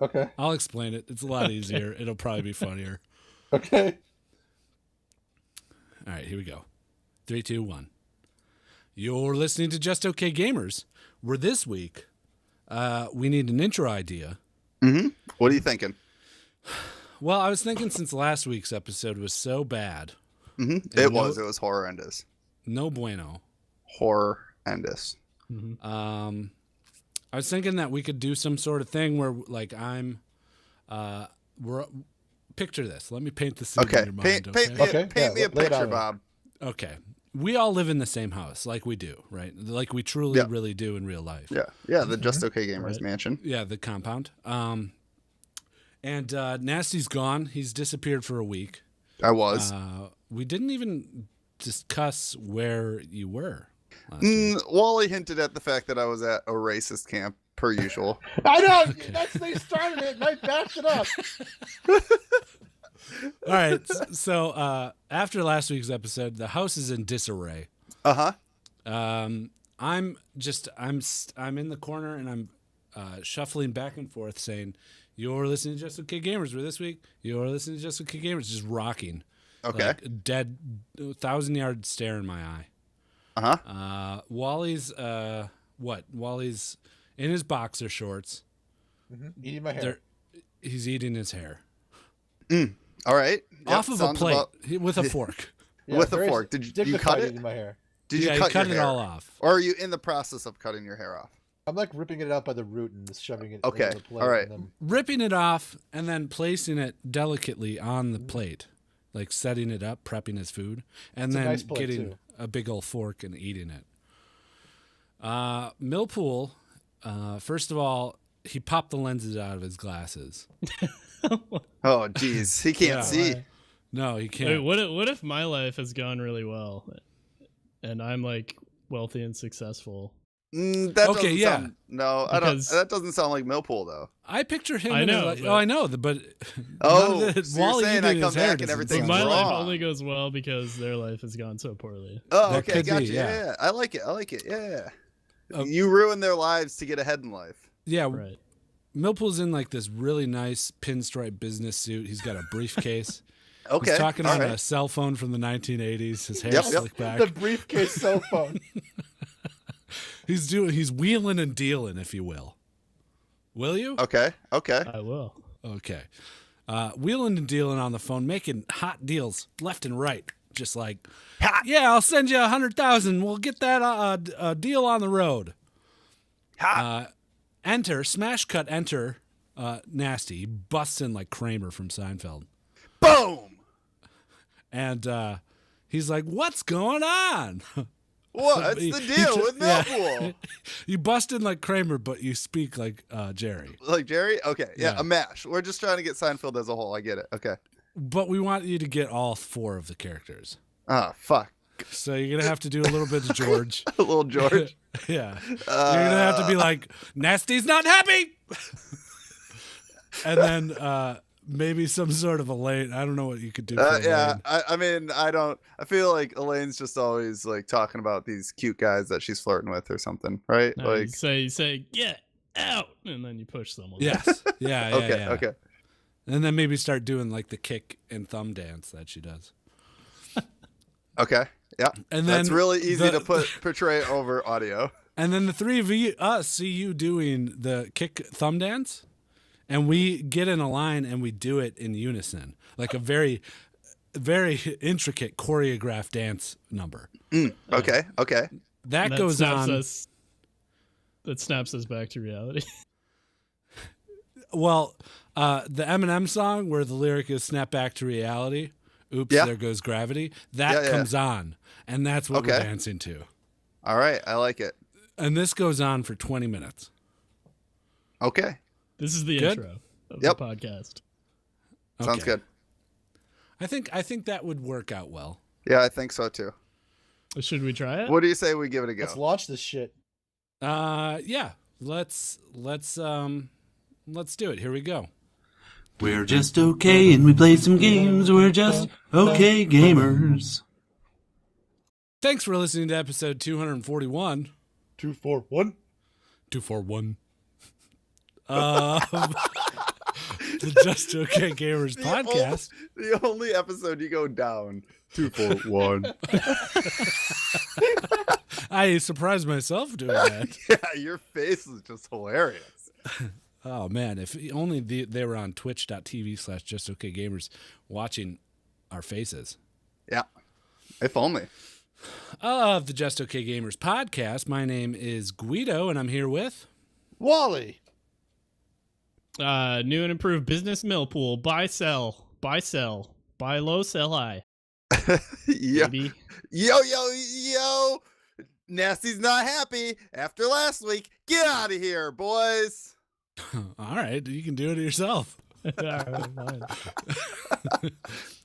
Okay. I'll explain it. It's a lot easier. It'll probably be funnier. Okay. All right, here we go. 3, 2, 1. You're listening to Just Okay Gamers, where this week we need an intro idea. Mm-hmm. What are you thinking? Well, I was thinking since last week's episode was so bad. Mm-hmm. It was horrendous. No bueno. Horrendous. Mm-hmm. I was thinking that we could do some sort of thing where, like, picture this. Let me paint the scene in your mind. Paint me a picture, Bob. Okay. We all live in the same house, like we do, right? Like we truly, really do in real life. Yeah. The Just Okay Gamers mansion. Yeah, the compound. And Nasty's gone. He's disappeared for a week. I was. We didn't even discuss where you were. Wally hinted at the fact that I was at a racist camp, per usual. I know! They started it, and I backed it up. All right, so after last week's episode, the house is in disarray. Uh-huh. I'm in the corner, and I'm shuffling back and forth saying, you're listening to Just Okay Gamers. Where this week, you're listening to Just Okay Gamers. Just rocking. Okay. Like dead, 1,000-yard stare in my eye. Uh-huh. Wally's Wally's in his boxer shorts. Mm-hmm. Eating my hair. He's eating his hair. All right. Off of a plate with a fork. Yeah, with a fork. Did you cut it? My hair. Did you cut it all off? Or are you in the process of cutting your hair off? I'm like ripping it out by the root and shoving it Okay. into the plate. All right. And then... Ripping it off and then placing it delicately on the plate. Like setting it up, prepping his food. And then getting a big old fork and eating it. Millpool, first of all, he popped the lenses out of his glasses. Oh, geez. He can't see. No, he can't. Wait, what if my life has gone really well and I'm like wealthy and successful? That doesn't sound like Millpool, though. I picture him. I know. I know, but so Wally, you're saying I come back and everything's my wrong. life only goes well because their life has gone so poorly. Oh, okay, gotcha. Yeah. I like it. Yeah. You ruin their lives to get ahead in life. Yeah, right. Millpool's in like this really nice pinstripe business suit. He's got a briefcase. Okay. He's talking on a cell phone from the 1980s. His hair's slicked back. The briefcase cell phone. He's wheeling and dealing, if you will. Will you? Okay. I will. Okay. Wheeling and dealing on the phone, making hot deals left and right. Just like, yeah, I'll send you 100,000. We'll get that deal on the road. Smash cut, enter Nasty. He busts in like Kramer from Seinfeld. Boom! And he's like, what's going on? What's the deal with Millpool? You bust in like Kramer, but you speak like Jerry. Like Jerry? Okay. Yeah, Yeah. a mash. We're just trying to get Seinfeld as a whole. I get it. Okay. But we want you to get all 4 of the characters. Ah, fuck. So you're going to have to do a little bit of George. A little George. Yeah. You're going to have to be like, Nasty's not happy. And then maybe some sort of Elaine. I don't know what you could do. Yeah. I mean, I feel like Elaine's just always like talking about these cute guys that she's flirting with or something, right? No, like you say, get out, and then you push someone. Yes. Yeah. Okay. And then maybe start doing like the kick and thumb dance that she does. Okay. Yeah. And then that's really easy to portray over audio. And then the 3 of us see you doing the kick thumb dance, and we get in a line and we do it in unison, like a very, very intricate choreographed dance number. Okay. That goes on. That snaps us back to reality. Well, the Eminem song where the lyric is "Snap back to reality." Oops, there goes gravity. That comes on, and that's what we're dancing to. All right, I like it. And this goes on for 20 minutes. Okay. This is the intro of the podcast. Sounds good. I think that would work out well. Yeah, I think so too. Should we try it? What do you say we give it a go? Let's launch this shit. Yeah. Let's do it. Here we go. We're just okay and we play some games. We're just okay gamers. Thanks for listening to episode 241. 241. 241. the Just Okay Gamers podcast. The only episode you go down 241. I surprised myself doing that. Yeah, your face is just hilarious. Oh man, if only they were on twitch.tv/justokgamers watching our faces. Yeah, if only. Of the Just Okay Gamers podcast, my name is Gweedo, and I'm here with Wally. New and improved business mill pool. Buy, sell. Buy, sell. Buy low, sell high. Yeah. Baby. Yo. Nasty's not happy after last week. Get out of here, boys. all right, you can do it yourself. Alright, fine.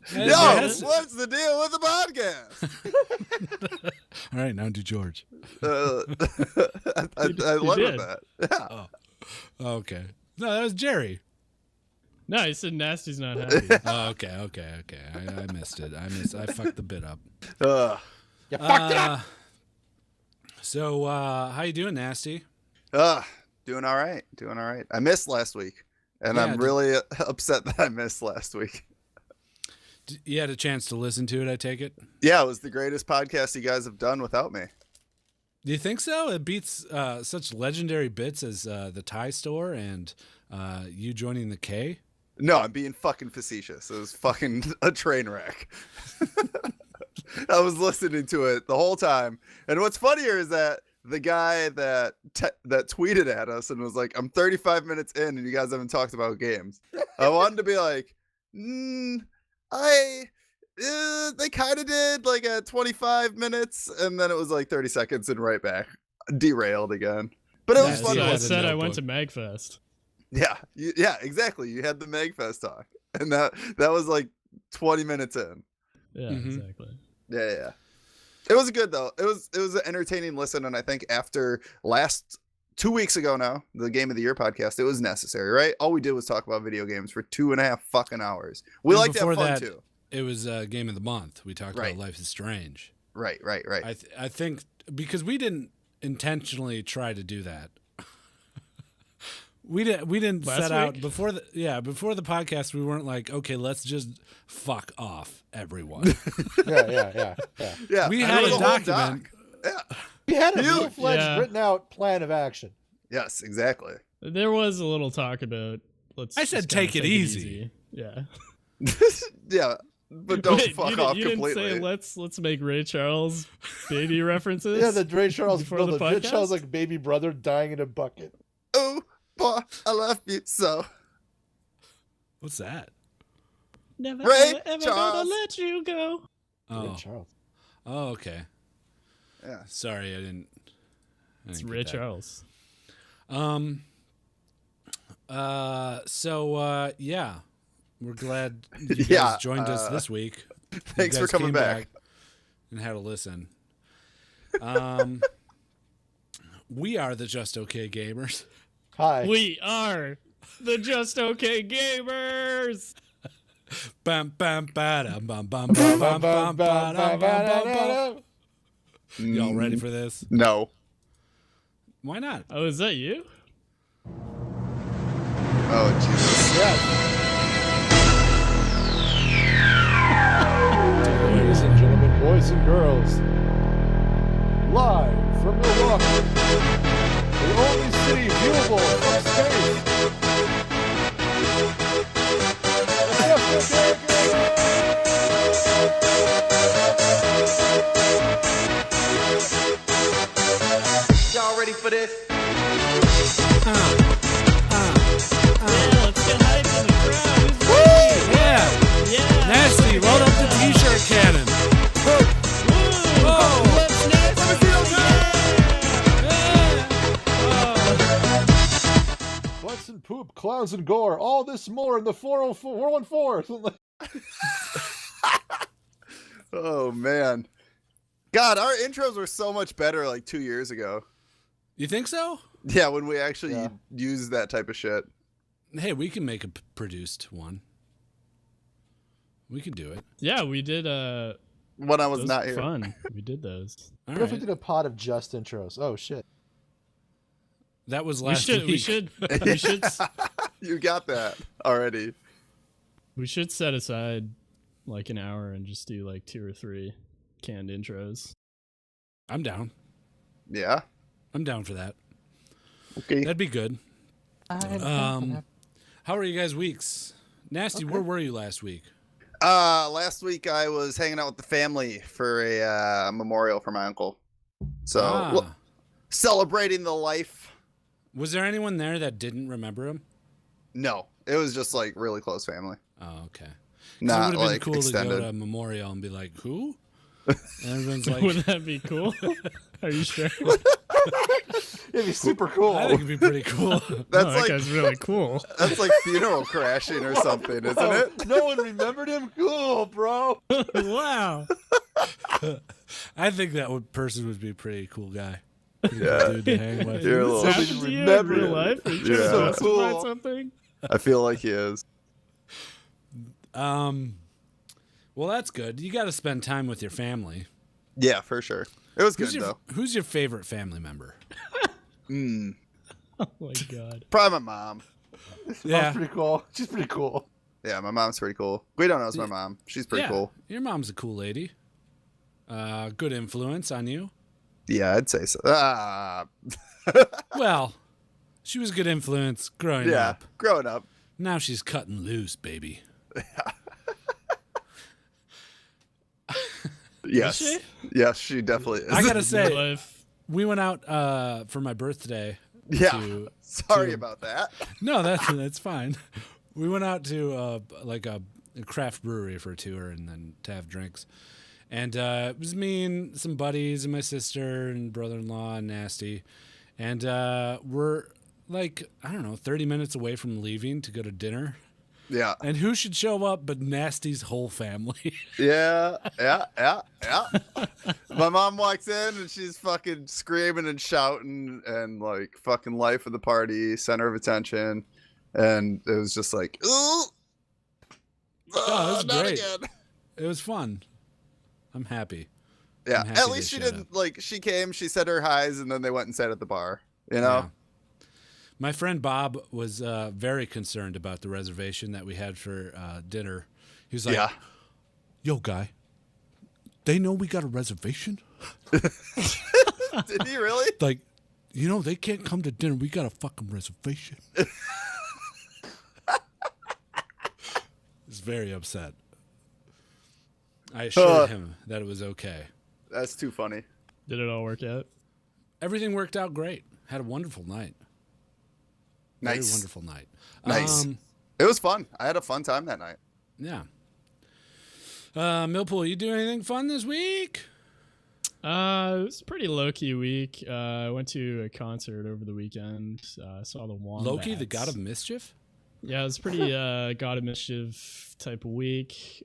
Hey, Yo, guys. what's the deal with the podcast? All right, now do George. I love did. that. Yeah. Okay. No, that was Jerry. No, I said Nasty's not happy. Oh, okay. I missed it. I fucked the bit up. You fucked it up. So, how you doing, Nasty? Doing all right. I missed last week, and Yeah, I'm really upset that I missed last week. You had a chance to listen to it, I take it? Yeah, it was the greatest podcast you guys have done without me. Do you think so? It beats such legendary bits as the Thai store and you joining the K? No, I'm being fucking facetious. It was fucking a train wreck. I was listening to it the whole time. And what's funnier is that the guy that tweeted at us and was like, I'm 35 minutes in and you guys haven't talked about games. I wanted to be like, they kind of did like at 25 minutes. And then it was like 30 seconds and right back. Derailed again. But it was fun. So to I listen said to. I went to Magfest. Yeah, exactly. You had the Magfest talk. And that was like 20 minutes in. Yeah, Mhm. exactly. Yeah. It was good though. It was an entertaining listen, and I think after 2 weeks ago now, the Game of the Year podcast, it was necessary, right? All we did was talk about video games for 2.5 fucking hours. We And like to have before fun that, too. It was Game of the Month. We talked Right. about Life is Strange. Right. I think because we didn't intentionally try to do that. We didn't Last set out week? before the podcast. We weren't like, okay, let's just fuck off everyone. Yeah. Yeah, We I had know a the whole document. doc. Yeah. We had a You- full-fledged, Yeah. written-out plan of action. Yes, exactly. There was a little talk about let's. I said just kinda take it easy. Yeah. Yeah, but don't Wait, fuck you off didn't completely. say let's make Ray Charles baby references. Yeah, the Ray Charles, Before no, the the Ray Charles podcast? like baby brother dying in a bucket. Oh, boy, I love you so. What's that? Never Ray ever Charles. gonna let you go. Ray Oh, Charles. okay. Yeah. Sorry, I didn't. It's get Ray that. Charles. So yeah, we're glad you guys Yeah, joined us this week. You Thanks for guys coming came back. and had a listen. We are the Just Okay Gamers. Hi. We are the Just Okay Gamers. Bam bam bam bam bam bam bam bam bam bam. Y'all ready for this? No. Why not? Oh, is that you? Oh, Jesus. Ladies and gentlemen, boys and girls, live from Milwaukee, the only city viewable from space. Just Okay Y'all ready for this? Yeah, let's get hyped in the crowd. Who's ready? Yeah, Yeah. Nasty, load up the T-shirt cannon. Woo. Oh. Let's nasty. Yeah. Butts and poop, clowns and gore, all this more in the 414. Oh, man. God, our intros were so much better like 2 years ago. You think so? Yeah, when we actually Yeah. used that type of shit. Hey, we can make a produced one. We can do it. Yeah, we did. When I was Those not were here. fun. We did those. All What if we right. did a pod of just intros? Oh shit. That was We last should. week. We should. We should. You got that already. We should set aside like an hour and just do like 2 or 3 canned intros. I'm down. Yeah. I'm down for that. Okay. That'd be good. How are you guys' weeks? Nasty, where were you last week? Last week I was hanging out with the family for a memorial for my uncle. So celebrating the life. Was there anyone there that didn't remember him? No, it was just like really close family. Oh, okay. Not it would have been like cool extended. to go to a memorial and be like, who? And everyone's like, Would that be cool? Are you sure? It'd be super cool. I think it'd be pretty cool. That's that like guy's really cool. that's like funeral crashing or something, isn't it? No one remembered him? Cool, bro. Wow. I think that person would be a pretty cool guy. Pretty cool dude to hang with. You're a little- Happened to you in real life? Are you trying to Yeah. specify Cool. something? I feel like he is. Well, that's good. You got to spend time with your family. Yeah, for sure. It was good though. Who's your favorite family member? Oh my god. Probably my mom. Yeah. Pretty cool. She's pretty cool. Yeah, my mom's pretty cool. Gweedo knows my mom. She's pretty cool. Your mom's a cool lady. Good influence on you. Yeah, I'd say so. Well, she was a good influence growing Yeah, up. growing up. Now she's cutting loose, baby. Yes. she? Yes, she definitely is. I gotta Real say, life. we went out for my birthday. yeah. to- Sorry to- about that. No, that's fine. We went out to like a craft brewery for a tour and then to have drinks. And it was me and some buddies and my sister and brother-in-law and Nasty. And we're like, I don't know, 30 minutes away from leaving to go to dinner. Yeah. And who should show up but Nasty's whole family? Yeah. My mom walks in and she's fucking screaming and shouting and like fucking life of the party, center of attention. And it was just like, ooh. Oh, it was not great. again. It was fun. I'm happy. Yeah. I'm happy At they least she showed didn't up. like she came, she said her highs, and then they went and sat at the bar. You know? Yeah. My friend Bob was very concerned about the reservation that we had for dinner. He was like, Yeah. yo, guy, they know we got a reservation? Did he really? Like, you know, they can't come to dinner. We got a fucking reservation. He's very upset. I assured him that it was okay. That's too funny. Did it all work out? Everything worked out great. Had a wonderful night. Very Nice. wonderful night. Nice. It was fun. I had a fun time that night. Yeah. Millpool, you do anything fun this week? It was a pretty low-key week. I went to a concert over the weekend. Saw the Wombats. Loki, the god of mischief? Yeah, it was pretty god of mischief type of week.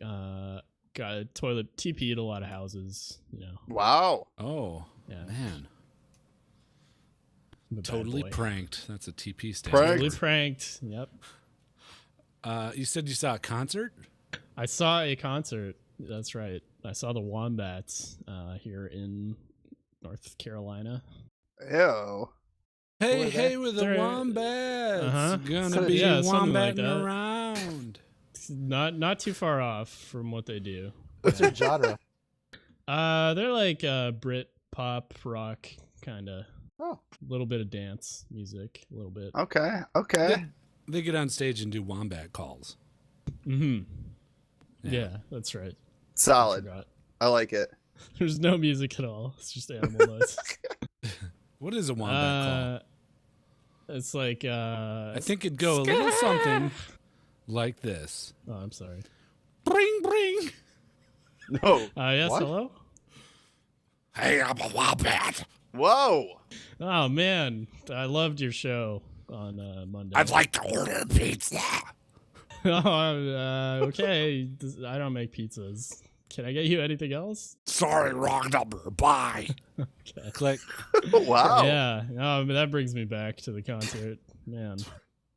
Got a toilet TP'd a lot of houses, you know. Wow. Oh, Yeah. man. I'm a bad Totally boy. pranked. That's a TP stand. Totally pranked. Yep. You said you saw a concert? I saw a concert. That's right. I saw the Wombats here in North Carolina. Ew. Hey, hey, with the They're- wombats. Uh-huh. Gonna be Yeah, something like wombatting that. around. Not too far off from what they do. What's your genre? They're like Brit pop rock kind of. Oh. A little bit of dance music, a little bit. Okay. Okay. They get on stage and do wombat calls. Mm-hmm. Yeah, that's right. Solid. Forgot. I like it. There's no music at all. It's just animal noise. What is a wombat call? It's like I think it'd go a little something like this. Oh, I'm sorry. Bring, bring. No. Yes, What? hello? Hey, I'm a wombat. Whoa. Oh man, I loved your show on Monday. I'd like to order pizza. Okay. I don't make pizzas. Can I get you anything else? Sorry, wrong number. Bye. Click. Wow. Yeah. Oh, but that brings me back to the concert. Man.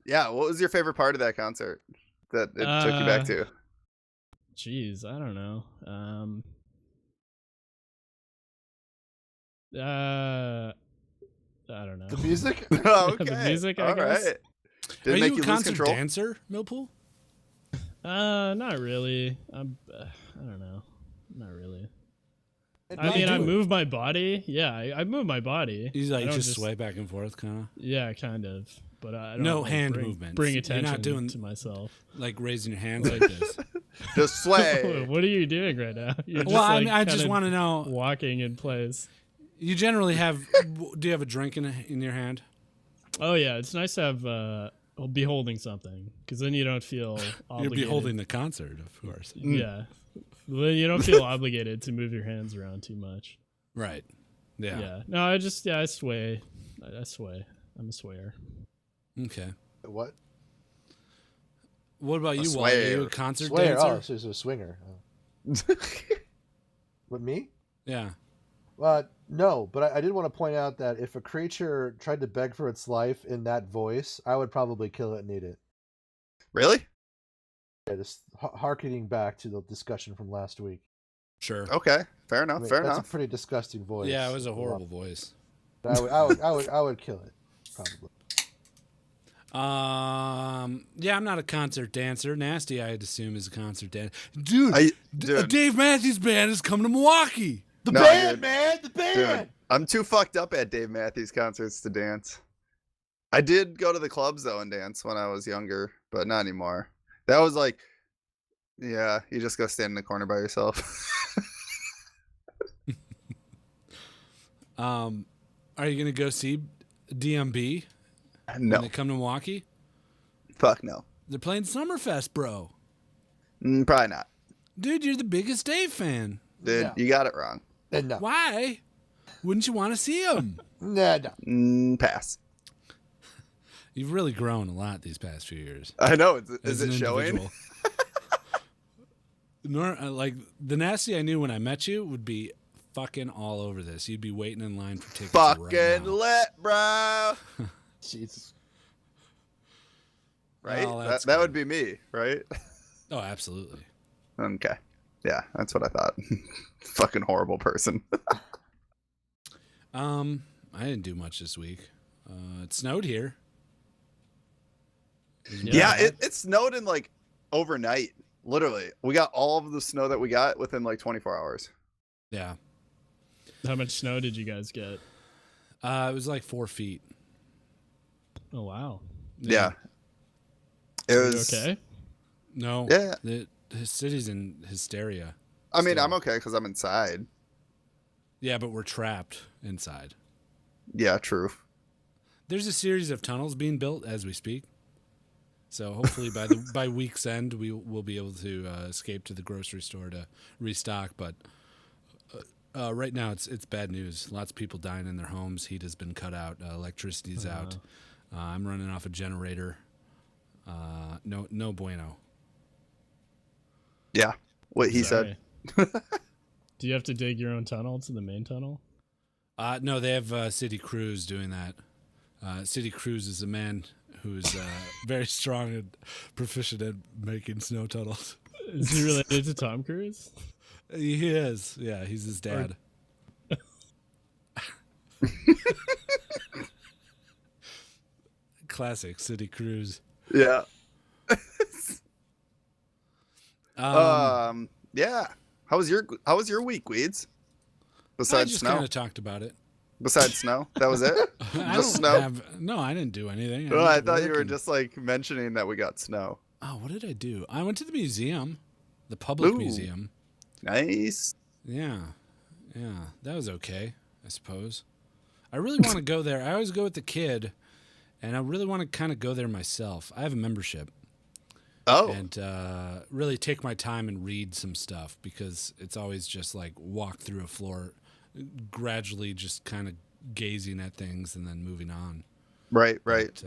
Yeah. What was your favorite part of that concert that it took you back to? Jeez, I don't know. I don't know. The music? Oh, okay. The music, I All guess. right. Did Are it make you a you lose concert control? dancer, Millpool? Not really. I don't know. Not really. I do mean, I it? move my body. Yeah, I move my body. You I like don't just sway back and forth, kind of Yeah, kind of. But I don't No like, hand bring, movements. Bring You're attention not doing- to myself. like raising your hands like this. Just sway. What are you doing right now? You're Well, I like, mean, I just kinda want to know. walking in place. You generally have. Do you have a drink in your hand? Oh yeah, it's nice to have be holding something because then you don't feel You're obligated. beholding the concert, of course. Yeah, well, then you don't feel obligated to move your hands around too much. Right. Yeah. Yeah. No, I sway. I sway. I'm a swayer. Okay. What? What about A you, Wally? Are you swayer. a concert Swayer. dancer? Oh, so he's a swinger. Oh. What, me? Yeah. No, but I did want to point out that if a creature tried to beg for its life in that voice, I would probably kill it and eat it. Really? Yeah, just harkening back to the discussion from last week. Sure. Okay. Fair I enough. mean, Fair that's enough. a pretty disgusting voice. Yeah, it was a horrible voice. I would kill it, probably. Yeah, I'm not a concert dancer. Nasty, I'd assume, is a concert dancer. Dude, Dude. Dave Matthews Band is coming to Milwaukee. The No, band, dude. man, the band. Dude, I'm too fucked up at Dave Matthews concerts to dance. I did go to the clubs though and dance when I was younger, but not anymore. That was like, yeah, you just go stand in the corner by yourself. Are you gonna go see DMB when No, they come to Milwaukee? fuck no. They're playing Summerfest, bro. Probably not. Dude, you're the biggest Dave fan. Dude, Yeah. you got it wrong. No. Why? Wouldn't you want to see him? No. Pass. You've really grown a lot these past few years. I know. Is as it an showing? individual. Like the Nasty I knew when I met you would be fucking all over this. You'd be waiting in line for tickets Fucking right now. lit, bro. Jesus. Right? Oh, that that's that would good. be me, right? Oh, absolutely. Okay. Yeah, that's what I thought. Fucking horrible person. I didn't do much this week. It snowed here. Yeah, it snowed in like overnight. Literally. We got all of the snow that we got within like 24 hours. Yeah. How much snow did you guys get? It was like 4 feet. Oh wow. Yeah. It Are you was okay? No. Yeah. The city's in hysteria. I mean, Still. I'm okay because I'm inside. Yeah, but we're trapped inside. Yeah, true. There's a series of tunnels being built as we speak. So hopefully by week's end we will be able to escape to the grocery store to restock. But right now it's bad news. Lots of people dying in their homes. Heat has been cut out. Electricity's out. I'm running off a generator. No bueno. Yeah. What he said. Sorry. Do you have to dig your own tunnel to the main tunnel? No, they have City Crews doing that. City Crews is a man who's very strong and proficient at making snow tunnels. Is he related to Tom Cruise? He is. Yeah, he's his dad. Classic City Crews. Yeah. Um, Yeah. How was your week, Weeds? I Besides just snow. kind of talked about it. Besides snow. That was it? I Just don't snow? No, I didn't do anything. Well, I went to thought you work were and- just like mentioning that we got snow. Oh, what did I do? I went to the museum, the public Ooh. museum. Nice. Yeah, that was okay, I suppose. I really want to go there. I always go with the kid, and I really want to kind of go there myself. I have a membership. Oh. And really take my time and read some stuff because it's always just like walk through a floor, gradually just kind of gazing at things and then moving on. Right. But,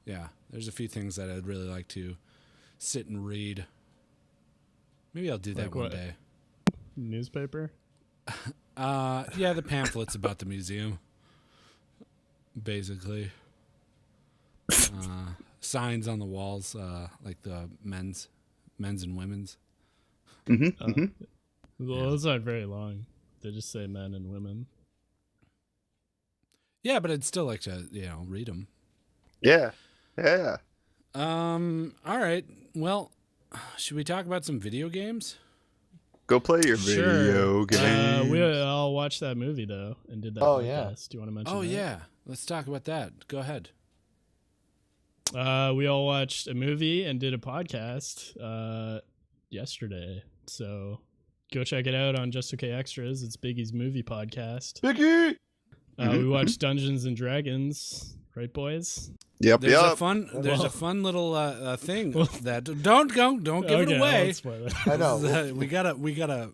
yeah, there's a few things that I'd really like to sit and read. Maybe I'll do that Like one what? day. Newspaper? Yeah, the pamphlets about the museum, basically. Signs on the walls, like the men's and women's. Well, those aren't very long. They just say men and women. Yeah, but I'd still like to, read them. Yeah. Yeah. All right. Well, should we talk about some video games? Go play your video game. We all watched that movie though and did that podcast. Yeah. Do you want to mention Oh that? yeah. Let's talk about that. Go ahead. We all watched a movie and did a podcast yesterday. So go check it out on Just Okay Extras. It's Biggie's movie podcast. Biggie! We watched Dungeons and Dragons, right, boys? Yep. There's Yep. a fun little thing Well- that don't give it Okay, I away. won't spoil it. I know. we gotta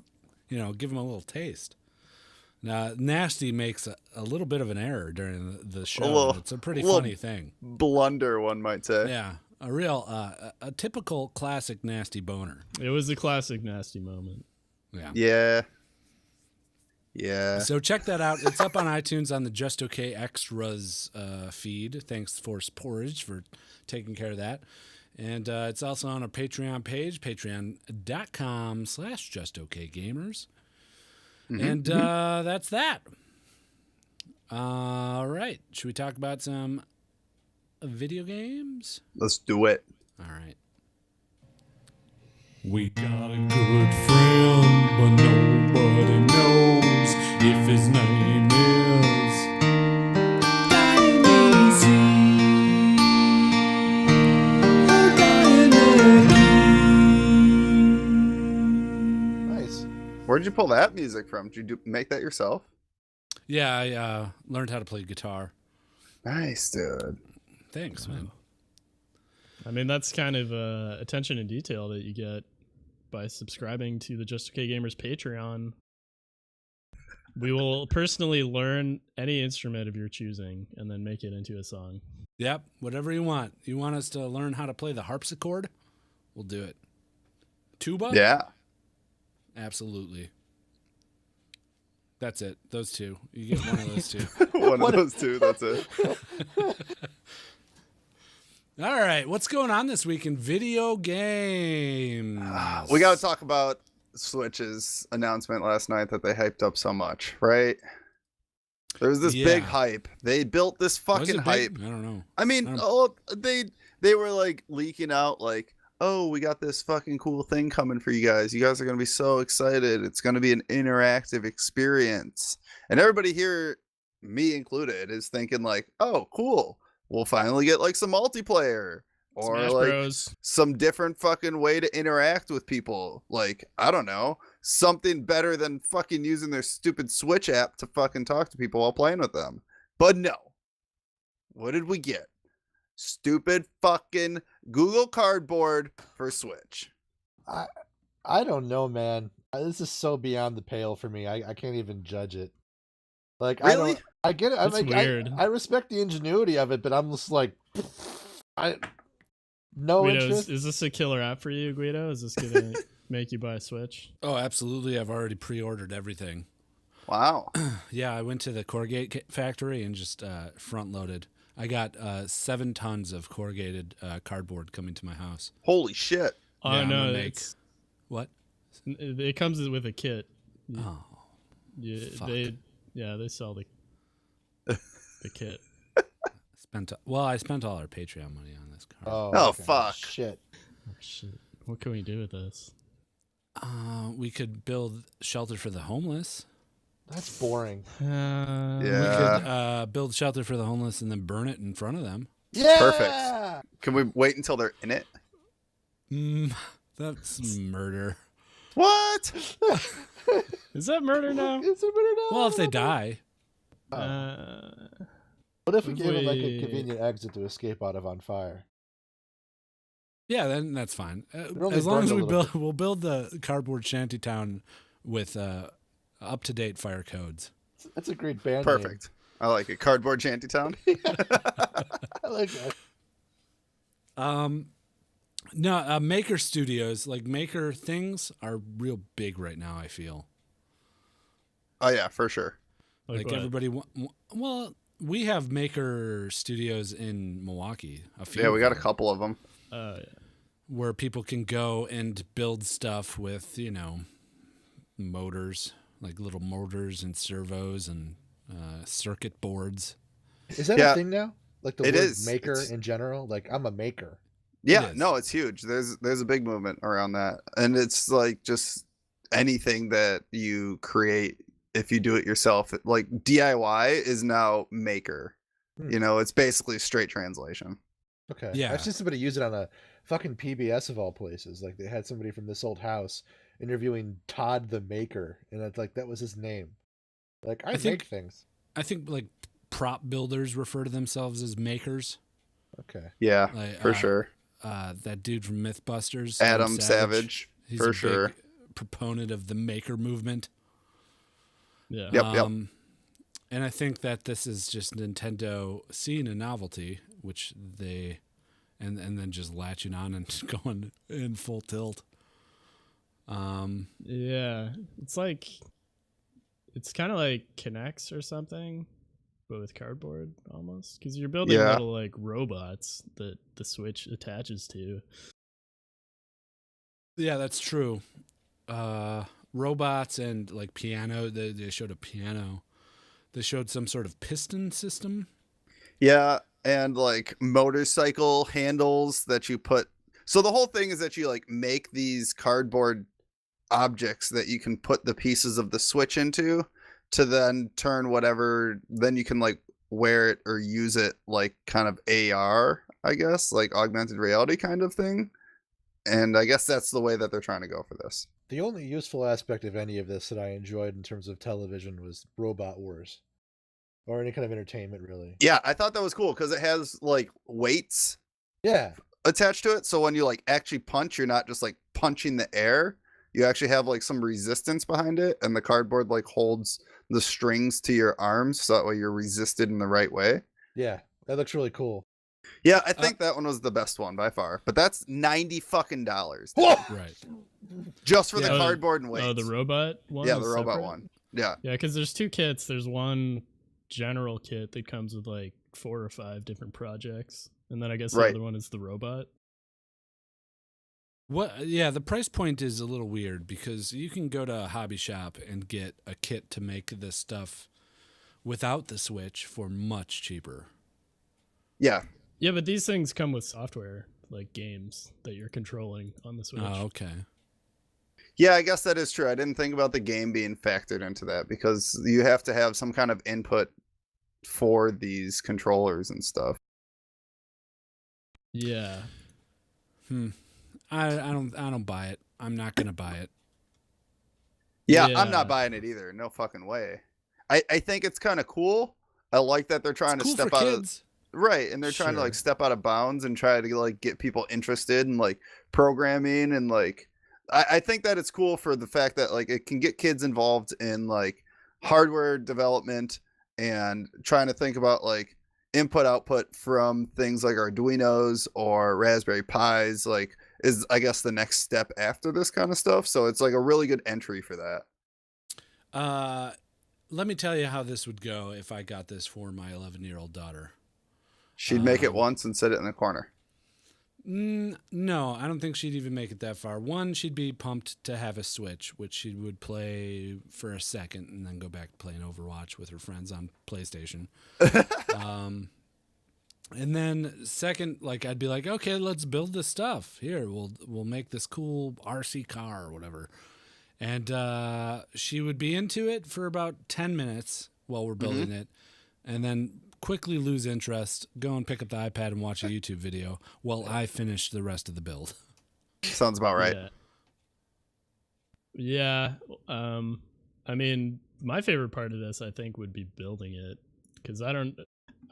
give them a little taste. Now, Nasty makes a little bit of an error during the show. little- It's a pretty little- funny thing. Blunder, one might say. Yeah, a real a typical classic Nasty boner. It was a classic nasty moment. Yeah. Yeah. Yeah. So check that out. It's up on iTunes on the Just Okay Extras feed. Thanks Force Porridge for taking care of that. And it's also on our Patreon page, patreon.com/JustOkGamers. And that's that. All right. Should we talk about some video games? Let's do it. All right. We got a good friend, but nobody knows if his name is Nice. Where'd you pull that music from? Did you make that yourself? Yeah, I learned how to play guitar. Nice, dude. Thanks, man. I mean, that's kind of attention and detail that you get by subscribing to the Just Okay Gamers Patreon. We will personally learn any instrument of your choosing and then make it into a song. Yep, whatever you want. You want us to learn how to play the harpsichord? We'll do it. Tuba? Yeah. Absolutely. That's it. Those two. You get one of those two. One of those two. That's it. All right. What's going on this week in video games? We got to talk about Switch's announcement last night that they hyped up so much, right? There was this big Yeah. hype. They built this Was fucking it big? hype. I don't know. I mean, they were like leaking out like, oh, we got this fucking cool thing coming for you guys. You guys are gonna be so excited. It's gonna be an interactive experience. And everybody here, me included, is thinking like, oh, cool. We'll finally get like some multiplayer. Or Smash like Bros. some different fucking way to interact with people. Like, I don't know, something better than fucking using their stupid Switch app to fucking talk to people while playing with them. But no. What did we get? Stupid fucking Google Cardboard for Switch. I don't know, man. This is so beyond the pale for me. I can't even judge it. Like, Really? I get it. That's I'm like, weird. I respect the ingenuity of it, but I'm just like, no Guido, interest. is this a killer app for you, Guido? Is this going to make you buy a Switch? Oh, absolutely. I've already pre-ordered everything. Wow. Yeah, I went to the corrugate factory and just front-loaded. I got 7 tons of corrugated cardboard coming to my house. Holy shit. Oh, Yeah, I'm no. gonna make- What? It comes with a kit. Oh, Yeah, Fuck. they sell the kit. I spent all our Patreon money on this card. Oh, okay. fuck. Shit. Oh, shit. What can we do with this? We could build shelter for the homeless. That's boring. Yeah. We could build shelter for the homeless and then burn it in front of them. Yeah. Perfect. Can we wait until they're in it? That's murder. What? Is that murder now? It's a better now. Well, if they die. What if we if gave them like a we- convenient exit to escape out of on fire? Yeah, then that's fine. only As long burned as a we little we'll build the cardboard shantytown with up-to-date fire codes. That's a great band name. Perfect. I like it. Cardboard Shantytown. I like that. No, maker studios, like maker things, are real big right now. I feel Oh yeah, for sure. like what? everybody. Well, we have maker studios in Milwaukee. A few. Yeah, of we got a them, couple of them. Yeah. where people can go and build stuff with motors, like little motors and servos and circuit boards. Is that Yeah. a thing now? Like the It word is. maker It's- in general. Like I'm a maker. Yeah, is. no, it's huge. There's a big movement around that, and it's like just anything that you create if you do it yourself. Like DIY is now maker. Hmm. You know, it's basically a straight translation. Okay. Yeah. I've seen somebody use it on a fucking PBS of all places. Like they had somebody from This Old House interviewing Todd the Maker, and it's like that was his name. Like I think- make things. I think like prop builders refer to themselves as makers. Okay. Yeah, Like, for sure. That dude from MythBusters, Adam Savage, he's for a sure. big proponent of the maker movement. Yeah. Yep. And I think that this is just Nintendo seeing a novelty, which they, and then just latching on and going in full tilt. Yeah. It's kind of like Kinects or something, but with cardboard almost. Because you're building Yeah. little like robots that the Switch attaches to. Yeah, that's true. Robots and like piano. They showed a piano. They showed some sort of piston system. Yeah, and like motorcycle handles that you put. So the whole thing is that you like make these cardboard objects that you can put the pieces of the Switch into to then turn whatever. Then you can like wear it or use it like kind of AR, I guess, like augmented reality kind of thing. And I guess that's the way that they're trying to go for this. The only useful aspect of any of this that I enjoyed in terms of television was Robot Wars, or any kind of entertainment, really. Yeah, I thought that was cool because it has like weights Yeah. attached to it. So when you like actually punch, you're not just like punching the air. You actually have like some resistance behind it, and the cardboard like holds the strings to your arms, so that way you're resisted in the right way. Yeah. That looks really cool. Yeah, I think that one was the best one by far. But that's $90 fucking Right. just for the Yeah. cardboard and weights. Oh, the robot one? Yeah, is the robot separate? one. Yeah. Yeah, because there's two kits. There's one general kit that comes with like 4 or 5 different projects. And then I guess the Right. other one is the robot. What? Yeah, the price point is a little weird because you can go to a hobby shop and get a kit to make this stuff without the Switch for much cheaper. Yeah. Yeah, but these things come with software, like games that you're controlling on the Switch. Oh, okay. Yeah, I guess that is true. I didn't think about the game being factored into that because you have to have some kind of input for these controllers and stuff. Yeah. I don't buy it. I'm not gonna buy it. Yeah, Yeah. I'm not buying it either. No fucking way. I think it's kind of cool. I like that they're trying It's to cool step for out kids. of right, and they're trying to like Sure. step out of bounds and try to like get people interested in like programming and like I think that it's cool for the fact that like it can get kids involved in like hardware development and trying to think about like input output from things like Arduinos or Raspberry Pis like is I guess the next step after this kind of stuff. So it's like a really good entry for that. Let me tell you how this would go if I got this for my 11-year-old daughter. She'd make it once and sit it in the corner. No, I don't think she'd even make it that far. One, she'd be pumped to have a Switch, which she would play for a second and then go back to playing Overwatch with her friends on PlayStation. And then second, like I'd be like, okay, let's build this stuff. Here, we'll make this cool RC car or whatever. And she would be into it for about 10 minutes while we're building it, and then quickly lose interest, go and pick up the iPad and watch a YouTube video while I finish the rest of the build. Sounds about right. Yeah. I mean, my favorite part of this, I think, would be building it because I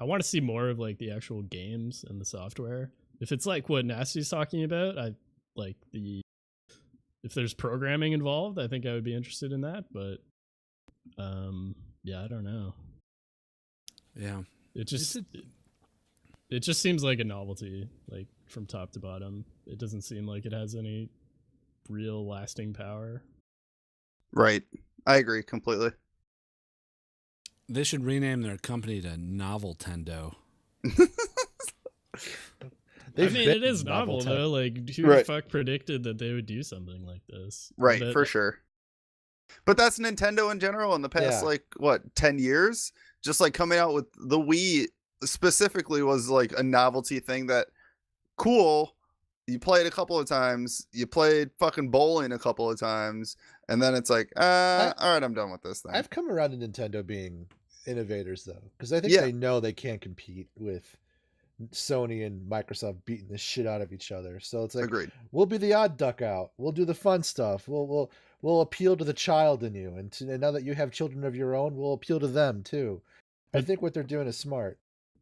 want to see more of like the actual games and the software. If it's like what Nasty's talking about, I like if there's programming involved, I think I would be interested in that. But yeah, I don't know. Yeah. It just seems like a novelty, like from top to bottom. It doesn't seem like it has any real lasting power. Right. I agree completely. They should rename their company to Noveltendo. I mean, it is novel Novelty. though. Like, who Right. the fuck predicted that they would do something like this? Right, But- for sure. But that's Nintendo in general in the past, Yeah. like, what, 10 years? Just like coming out with the Wii specifically was like a novelty thing that cool. You played a couple of times, you played fucking bowling a couple of times, and then it's like, all right, I'm done with this thing. I've come around to Nintendo being innovators though, because I think Yeah. they know they can't compete with Sony and Microsoft beating the shit out of each other. So it's like, Agreed. we'll be the odd duck out. We'll do the fun stuff. We'll appeal to the child in you, and now that you have children of your own, we'll appeal to them too. I think what they're doing is smart.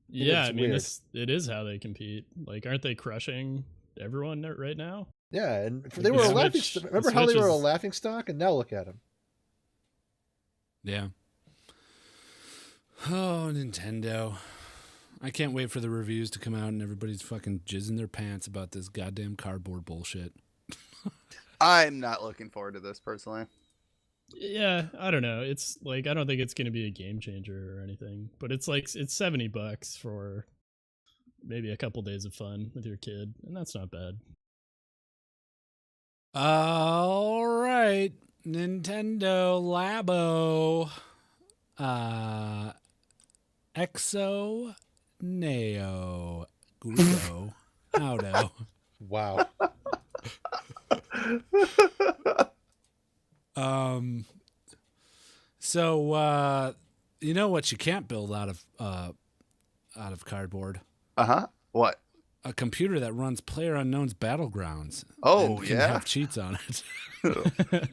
Yeah, it's I mean, weird. it is how they compete. Like, aren't they crushing everyone right now? Yeah, and Like they the were a laughing. Switch- Remember the how they Switch were a is- laughing stock, and now look at them. Yeah. Oh, Nintendo. I can't wait for the reviews to come out and everybody's fucking jizzing their pants about this goddamn cardboard bullshit. I'm not looking forward to this personally. Yeah, I don't know. It's like, I don't think it's going to be a game changer or anything, but it's like, it's $70 for maybe a couple days of fun with your kid, and that's not bad. All right. Nintendo Labo. Exo Neo Gweedo Auto. Wow. So you know what you can't build out of cardboard? What? A computer that runs PlayerUnknown's Battlegrounds. Oh, and can yeah? have cheats on it.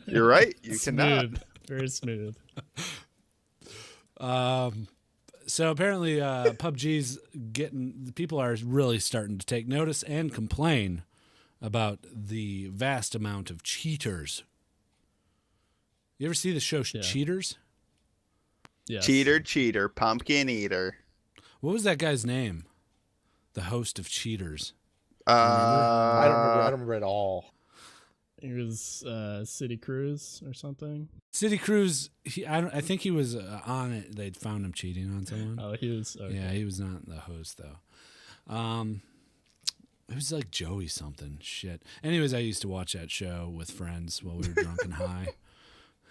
You're right. You cannot. Smooth. Very smooth. So apparently, PUBG's people are really starting to take notice and complain about the vast amount of cheaters. You ever see the show Cheaters? Yes. Cheater, pumpkin eater. What was that guy's name? The host of Cheaters. I don't remember at all. It was City Cruise or something. City Cruise. I think he was on it. They'd found him cheating on someone. Oh, he was. Okay. Yeah, he was not the host though. It was like Joey something. Shit. Anyways, I used to watch that show with friends while we were drunk and high,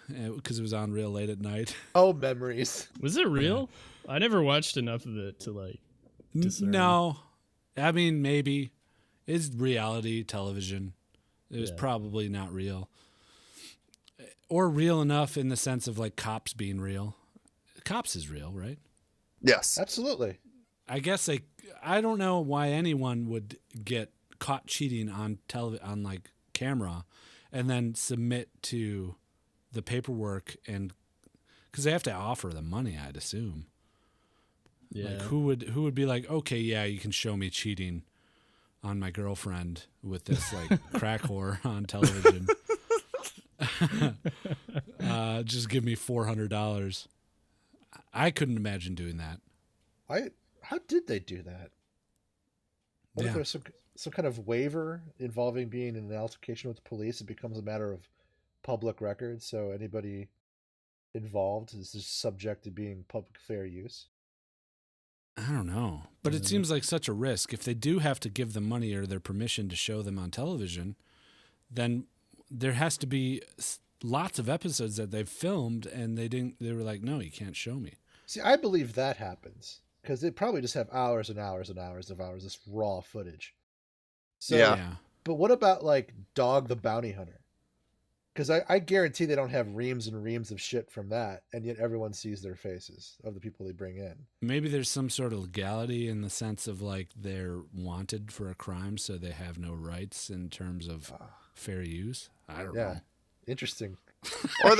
because it was on real late at night. Oh, memories. Was it real? I never watched enough of it to like discern. No, I mean maybe it's reality television. It was Yeah. probably not real, or real enough in the sense of like Cops being real. Cops is real, right? Yes. Absolutely. I guess I don't know why anyone would get caught cheating on on like camera and then submit to the paperwork, and because they have to offer the money, I'd assume. Yeah. Like who would be like, okay, yeah, you can show me cheating on my girlfriend with this like crack whore on television. Just give me $400. I couldn't imagine doing that. How did they do that? What if Yeah. there's some kind of waiver involving being in an altercation with the police? It becomes a matter of public record, so anybody involved is just subject to being public fair use. I don't know, but it seems like such a risk. If they do have to give them money or their permission to show them on television, then there has to be lots of episodes that they've filmed and they were like, no, you can't show me. See, I believe that happens because they probably just have hours and hours and hours of this raw footage. So, Yeah. But what about like Dog the Bounty Hunter? Because I guarantee they don't have reams and reams of shit from that, and yet everyone sees their faces of the people they bring in. Maybe there's some sort of legality in the sense of like they're wanted for a crime, so they have no rights in terms of fair use. I don't know. Interesting. or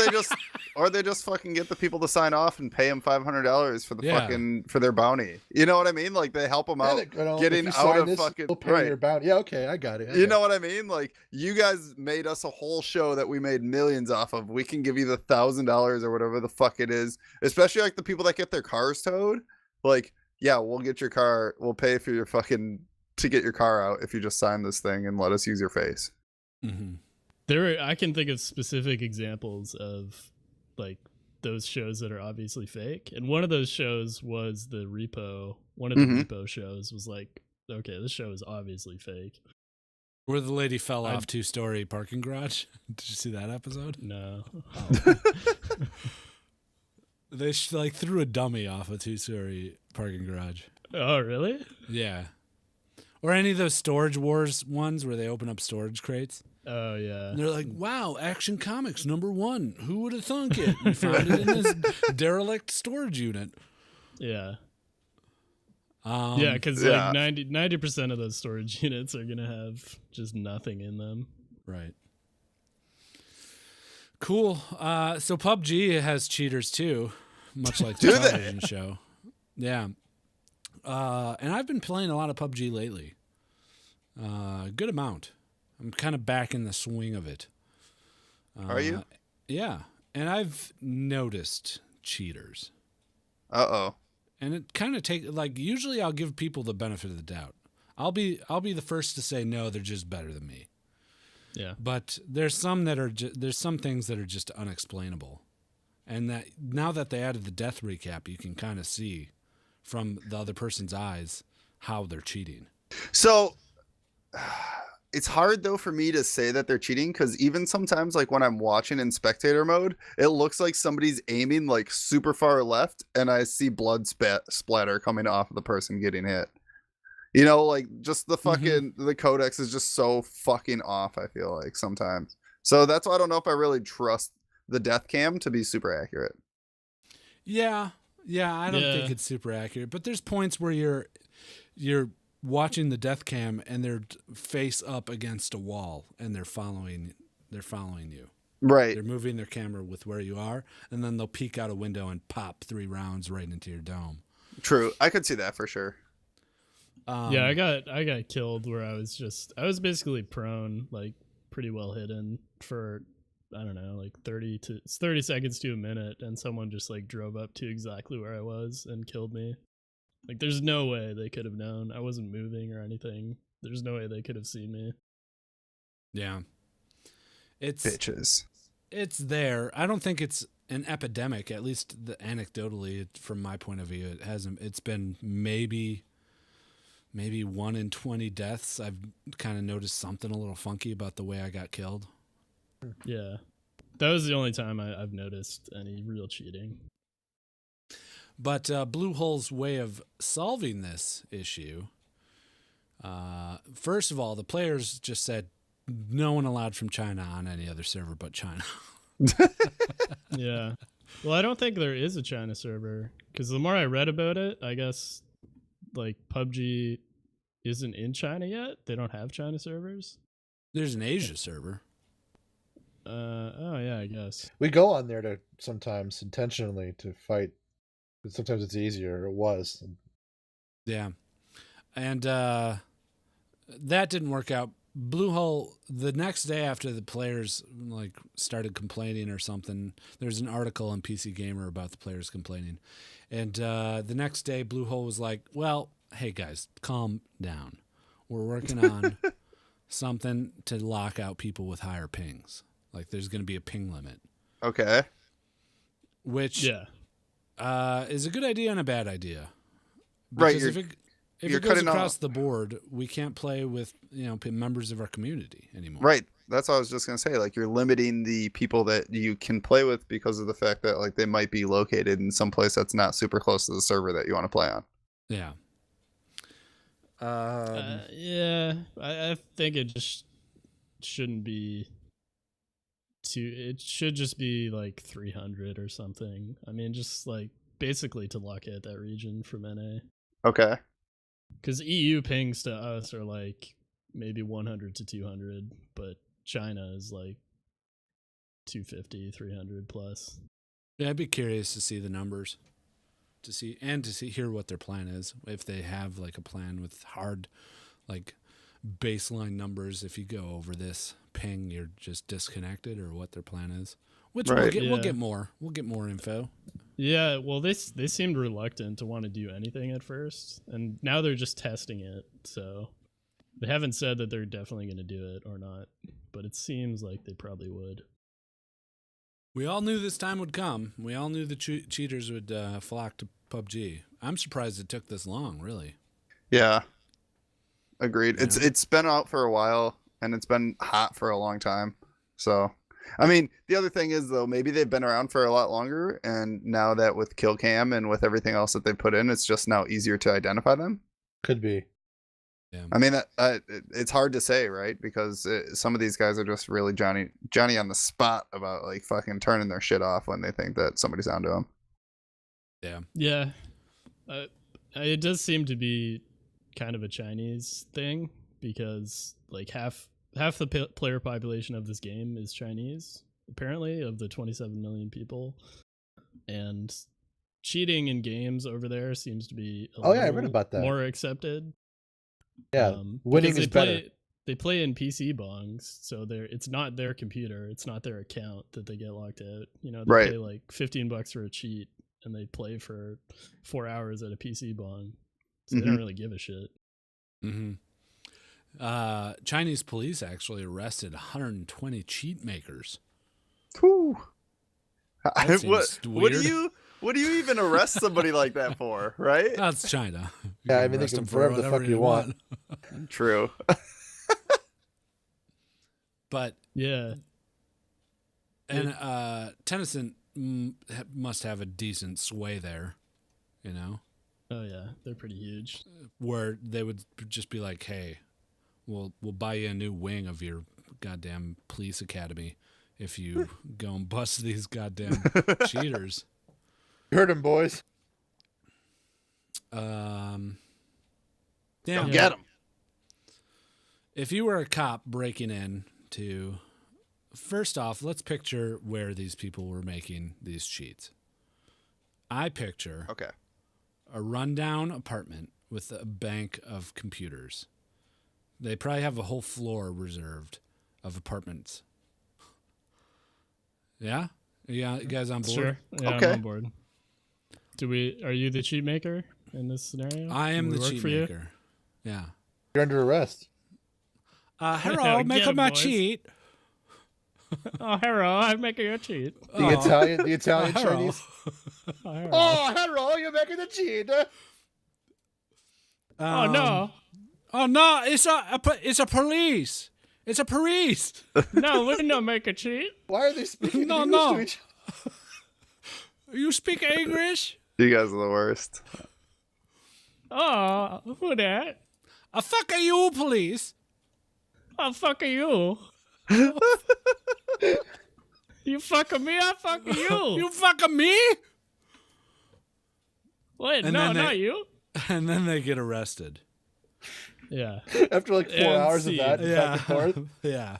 they just fucking get the people to sign off and pay them $500 for the Yeah. for their bounty. You know what I mean? Like they help them out getting out of fucking we'll pay right. your bounty. Yeah, okay, I got it. You know what I mean? Like you guys made us a whole show that we made millions off of. We can give you the $1,000 or whatever the fuck it is. Especially like the people that get their cars towed. Like, yeah, we'll get your car. We'll pay for your fucking to get your car out if you just sign this thing and let us use your face. Mm-hmm. I can think of specific examples of like those shows that are obviously fake, and one of those shows was the Repo. One of the Repo shows was like, okay, this show is obviously fake. Where the lady fell off 2-story parking garage. Did you see that episode? No. They like threw a dummy off a 2-story parking garage. Oh, really? Yeah. Or any of those Storage Wars ones where they open up storage crates. Oh, yeah. And they're like, wow, Action Comics #1. Who would have thunk it? We found it in this derelict storage unit. Yeah. Um, Yeah, because yeah. like 90% of those storage units are going to have just nothing in them. Right. Cool. So PUBG has cheaters too, much like the Do they? television show. Yeah. And I've been playing a lot of PUBG lately. Good amount. I'm kind of back in the swing of it. Are you? Yeah. And I've noticed cheaters. Uh-oh. And it kind of usually I'll give people the benefit of the doubt. I'll be the first to say no, they're just better than me. Yeah. But there's some things that are just unexplainable. And that now that they added the death recap, you can kind of see from the other person's eyes how they're cheating. So it's hard though for me to say that they're cheating, because even sometimes like when I'm watching in spectator mode, it looks like somebody's aiming like super far left and I see blood splatter coming off of the person getting hit. You know, like just the fucking the codex is just so fucking off, I feel like sometimes. So that's why I don't know if I really trust the death cam to be super accurate. Yeah, I don't think it's super accurate, but there's points where you're watching the death cam and they're face up against a wall and they're following you. Right. They're moving their camera with where you are, and then they'll peek out a window and pop 3 rounds right into your dome. True. I could see that for sure. Yeah, I got killed where I was basically prone, like pretty well hidden for, I don't know, like 30 seconds to a minute, and someone just like drove up to exactly where I was and killed me. Like there's no way they could have known. I wasn't moving or anything. There's no way they could have seen me. Yeah. It's Bitches. It's there. I don't think it's an epidemic, at least anecdotally from my point of view. It hasn't. It's been maybe 1 in 20 deaths. I've kind of noticed something a little funky about the way I got killed. Yeah. That was the only time I've noticed any real cheating. But Bluehole's way of solving this issue, first of all, the players just said no one allowed from China on any other server but China. Yeah. Well, I don't think there is a China server, because the more I read about it, I guess like PUBG isn't in China yet. They don't have China servers. There's an Asia server. Oh yeah, I guess. We go on there to sometimes intentionally to fight. But sometimes it's easier. It was. Yeah. And that didn't work out. Bluehole, the next day after the players like started complaining or something, there's an article on PC Gamer about the players complaining. And the next day Bluehole was like, well, hey guys, calm down. We're working on something to lock out people with higher pings. Like there's going to be a ping limit. Okay. Which is a good idea and a bad idea. Right. Because if you're it goes cutting across off the board, we can't play with members of our community anymore. Right. That's what I was just gonna say. Like you're limiting the people that you can play with because of the fact that like they might be located in some place that's not super close to the server that you want to play on. Yeah. Yeah. I think it just shouldn't be it should just be like 300 or something. I mean, just like basically to lock at that region from NA. Okay. Because EU pings to us are like maybe 100 to 200, but China is like 250, 300 plus. Yeah, I'd be curious to see the numbers, to hear what their plan is. If they have like a plan with hard, like baseline numbers. If you go over this ping, you're just disconnected, or what their plan is. Which Right. we'll get more. We'll get more info. Yeah, well, they seemed reluctant to want to do anything at first, and now they're just testing it. So they haven't said that they're definitely going to do it or not, but it seems like they probably would. We all knew this time would come. We all knew the cheaters would flock to PUBG. I'm surprised it took this long, really. Yeah. Agreed. Yeah. It's been out for a while and it's been hot for a long time. So I mean, the other thing is though, maybe they've been around for a lot longer, and now that with kill cam and with everything else that they put in, it's just now easier to identify them. Could be. Yeah. I mean, it's hard to say, right? Because some of these guys are just really Johnny on the spot about like fucking turning their shit off when they think that somebody's onto them. Yeah. Yeah. It does seem to be kind of a Chinese thing because like half the player population of this game is Chinese, apparently, of the 27 million people. And cheating in games over there seems to be I read about that. more accepted. Yeah, winning is better. They play in PC bongs, so it's not their computer, it's not their account that they get locked out. You know, they pay like $15 for a cheat, and they play for 4 hours at a PC bong, so they don't really give a shit. Chinese police actually arrested 120 cheat makers. Whew. What What do you even arrest somebody like that for, right? That's China. Yeah, I mean, they can whatever the fuck you want. True. But yeah, and Tencent must have a decent sway there, you know. Oh yeah, they're pretty huge. Where they would just be like, "Hey, we'll buy you a new wing of your goddamn police academy if you go and bust these goddamn cheaters." You heard him, boys. Damn. Get them. If you were a cop breaking in to, first off, let's picture where these people were making these cheats. I picture a rundown apartment with a bank of computers. They probably have a whole floor reserved of apartments. Yeah? You guys on board? Sure. Yeah, Okay. I'm on board. Are you the cheat maker in this scenario? I am Do we the work cheat for you? maker. Yeah. You're under arrest. Hello, Get make 'em, my boys. cheat. Oh, hello, I'm making a cheat. The Italian hello. Chinese. Oh, hello. Oh, hello, you're making the cheat. Oh, no. Oh no! It's a police. It's a police. No, we don't make a cheat. Why are they speaking No, English no. to each You speak English? You guys are the worst. Oh, who that? Fuck are you, police? Oh, fuck are you? You fucking me, I fucking you. You fucking me? Wait, And no, then they- not you. And then they get arrested. Yeah. After like 4 And hours see. of that, back and forth. Yeah.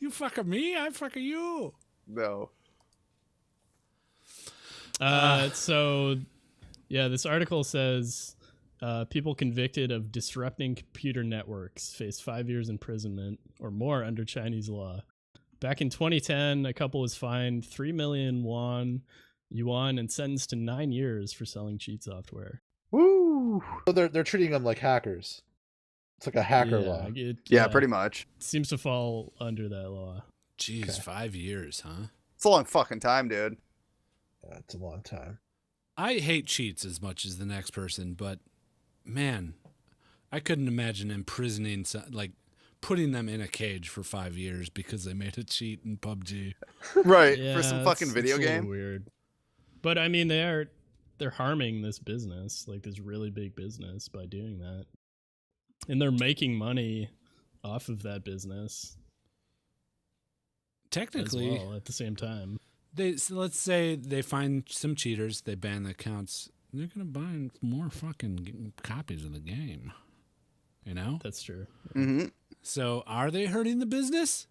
You fucking me, I fucking you. No. So, yeah, this article says people convicted of disrupting computer networks face 5 years imprisonment or more under Chinese law. Back in 2010, a couple was fined 3 million yuan, and sentenced to 9 years for selling cheat software. Woo. So they're treating them like hackers. It's like a hacker law. Yeah, pretty much. Seems to fall under that law. Jeez, 5 years, huh? It's a long fucking time, dude. Yeah, it's a long time. I hate cheats as much as the next person, but man, I couldn't imagine imprisoning, like putting them in a cage for 5 years because they made a cheat in PUBG. Right. Yeah, For some fucking it's video a little game. Weird. But I mean, they're harming this business, like this really big business, by doing that, and they're making money off of that business. Technically, as well, at the same time. so let's say they find some cheaters, they ban the accounts. They're gonna buy more fucking copies of the game. You know? That's true. Mm-hmm. So are they hurting the business?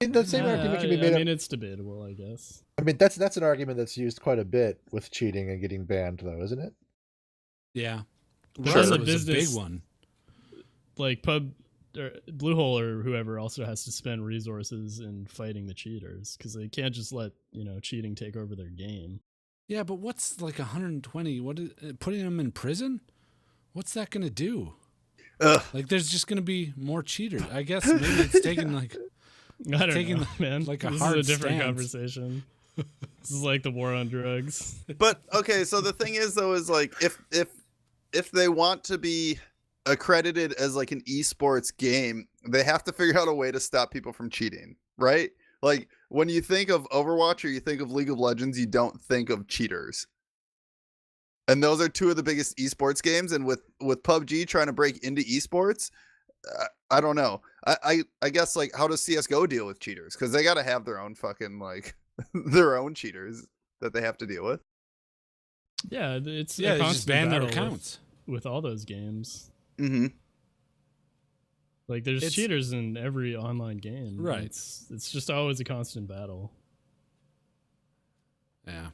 The same argument can be made. I mean, it's debatable, I guess. I mean, that's an argument that's used quite a bit with cheating and getting banned, though, isn't it? Yeah. Sure. It The was a business- big one. Like Bluehole or whoever also has to spend resources in fighting the cheaters because they can't just let cheating take over their game. Yeah, but what's like 120? What is putting them in prison? What's that gonna do? Ugh. Like, there's just gonna be more cheaters. I guess maybe it's taking like I don't taking know, man. like a this hard is a different stance. conversation. This is like the war on drugs. But okay, so the thing is though, is like if they want to be accredited as like an esports game, they have to figure out a way to stop people from cheating, right? Like when you think of Overwatch or you think of League of Legends, you don't think of cheaters. And those are two of the biggest esports games. And with PUBG trying to break into esports, I don't know. I guess like how does CS:GO deal with cheaters? Because they got to have their own fucking like their own cheaters that they have to deal with. Yeah, it's Yeah, a they just constant ban their battle accounts. with all those games. Mm-hmm. Like there's It's- cheaters in every online game. Right. It's just always a constant battle. Yeah.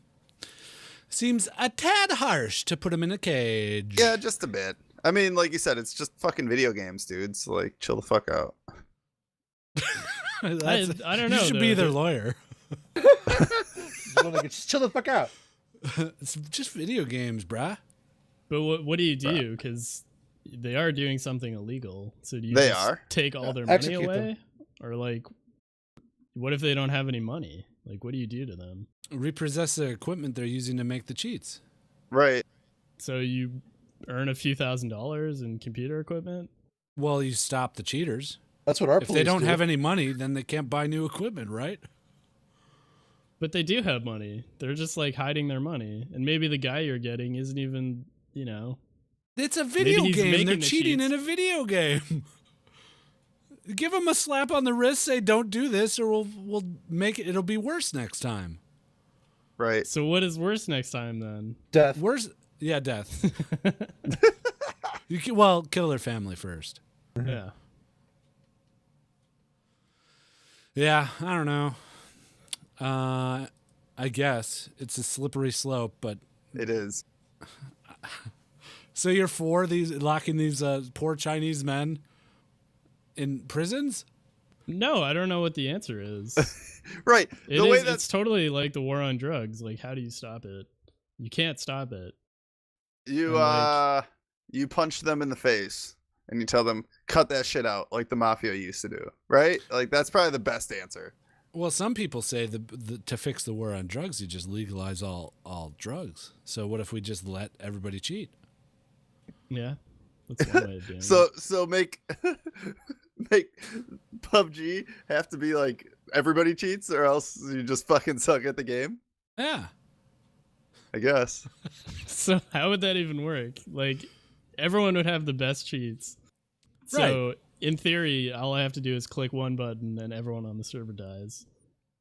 Seems a tad harsh to put him in a cage. Yeah, just a bit. I mean, like you said, it's just fucking video games, dudes. Like, chill the fuck out. I don't know. You should be though. their lawyer. Just chill the fuck out. It's just video games, bruh. But what do you do? Because they are doing something illegal. So do you They just are. take all their money Execute them. away? Or like, what if they don't have any money? Like, what do you do to them? Repossess the equipment they're using to make the cheats. Right. So you earn a few $1,000s in computer equipment? Well, you stop the cheaters. That's what our If police they don't do. have any money, then they can't buy new equipment, right? But they do have money. They're just like hiding their money. And maybe the guy you're getting isn't even, you know. It's a video he's game. making They're the cheating cheats. in a video game. Give them a slap on the wrist, say don't do this, or we'll make it. It'll be worse next time. Right. So what is worse next time then? Death. Worse, yeah, death. Well, kill their family first. Yeah. Yeah, I don't know. I guess it's a slippery slope, but It is. so you're for these locking these poor Chinese men in prisons? No, I don't know what the answer is. Right. The way It's totally like the war on drugs. Like, how do you stop it? You can't stop it. you and, you punch them in the face and you tell them cut that shit out like the mafia used to do. Right? Like that's probably the best answer. Well, some people say to fix the war on drugs, you just legalize all drugs. So what if we just let everybody cheat? Yeah. That's one way of doing it. So make make PUBG have to be like everybody cheats or else you just fucking suck at the game? Yeah. I guess. So how would that even work? Like, everyone would have the best cheats. So in theory, all I have to do is click one button and everyone on the server dies.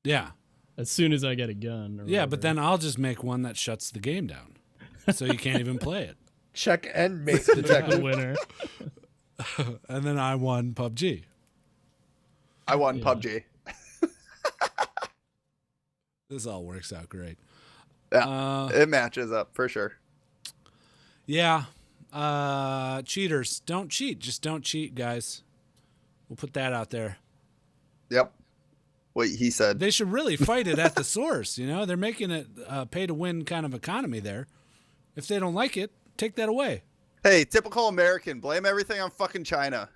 Yeah. As soon as I get a gun. Or Yeah, but whatever. then I'll just make one that shuts the game down. So you can't even play it. Check and mate the detective. winner. And then I won PUBG. I won Yeah. PUBG. This all works out great. Yeah. It matches up for sure. Yeah. Cheaters. Don't cheat. Just don't cheat, guys. We'll put that out there. Yep. What he said. They should really fight it at the source, you know? They're making it a pay-to-win kind of economy there. If they don't like it, take that away. Hey, typical American. Blame everything on fucking China.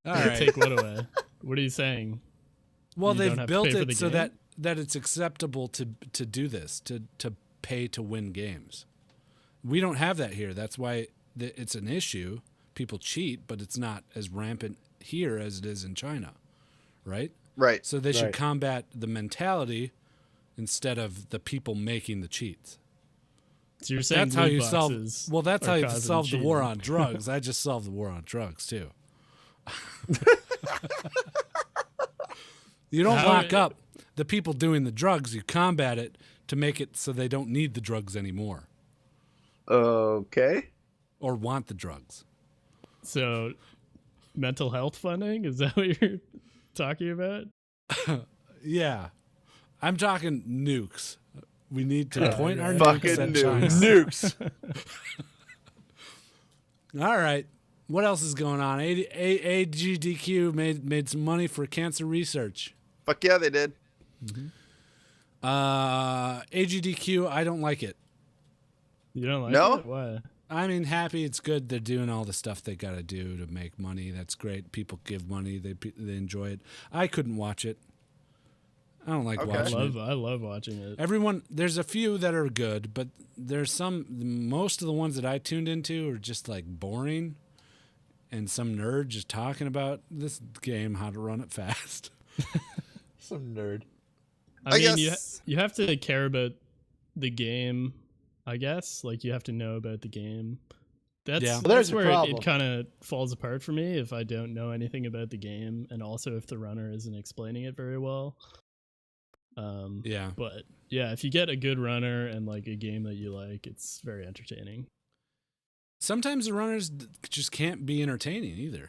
All right. Take what away? What are you saying? Well, You don't they've have to built pay for it the so game? that it's acceptable to do this, to pay to win games. We don't have that here. That's why it's an issue. People cheat, but it's not as rampant here as it is in China, right? Right. So they should Right. combat the mentality instead of the people making the cheats. So you're saying That's how loot you solve. boxes Well, that's are how you causing solve the war cheating. on drugs. I just solved the war on drugs too. You don't How- lock up the people doing the drugs. You combat it to make it so they don't need the drugs anymore Okay. or want the drugs. So, mental health funding? Is that what you're talking about? Yeah, I'm talking nukes. We need to point our Fucking nukes at nukes. China. All right. What else is going on? AGDQ made some money for cancer research. Fuck yeah, they did. AGDQ, I don't like it. You don't like No? it? Why? I mean, happy it's good they're doing all the stuff they got to do to make money. That's great. People give money. They enjoy it. I couldn't watch it. I don't like Okay. watching it. I love watching it. Everyone, there's a few that are good, but most of the ones that I tuned into are just like boring, and some nerd just talking about this game, how to run it fast. Some nerd. I mean, guess- you have to care about the game, I guess. Like, you have to know about the game. That's, Yeah. Well, there's that's the where problem. it kind of falls apart for me if I don't know anything about the game, and also if the runner isn't explaining it very well. Yeah. But yeah, if you get a good runner and like a game that you like, it's very entertaining. Sometimes the runners just can't be entertaining either,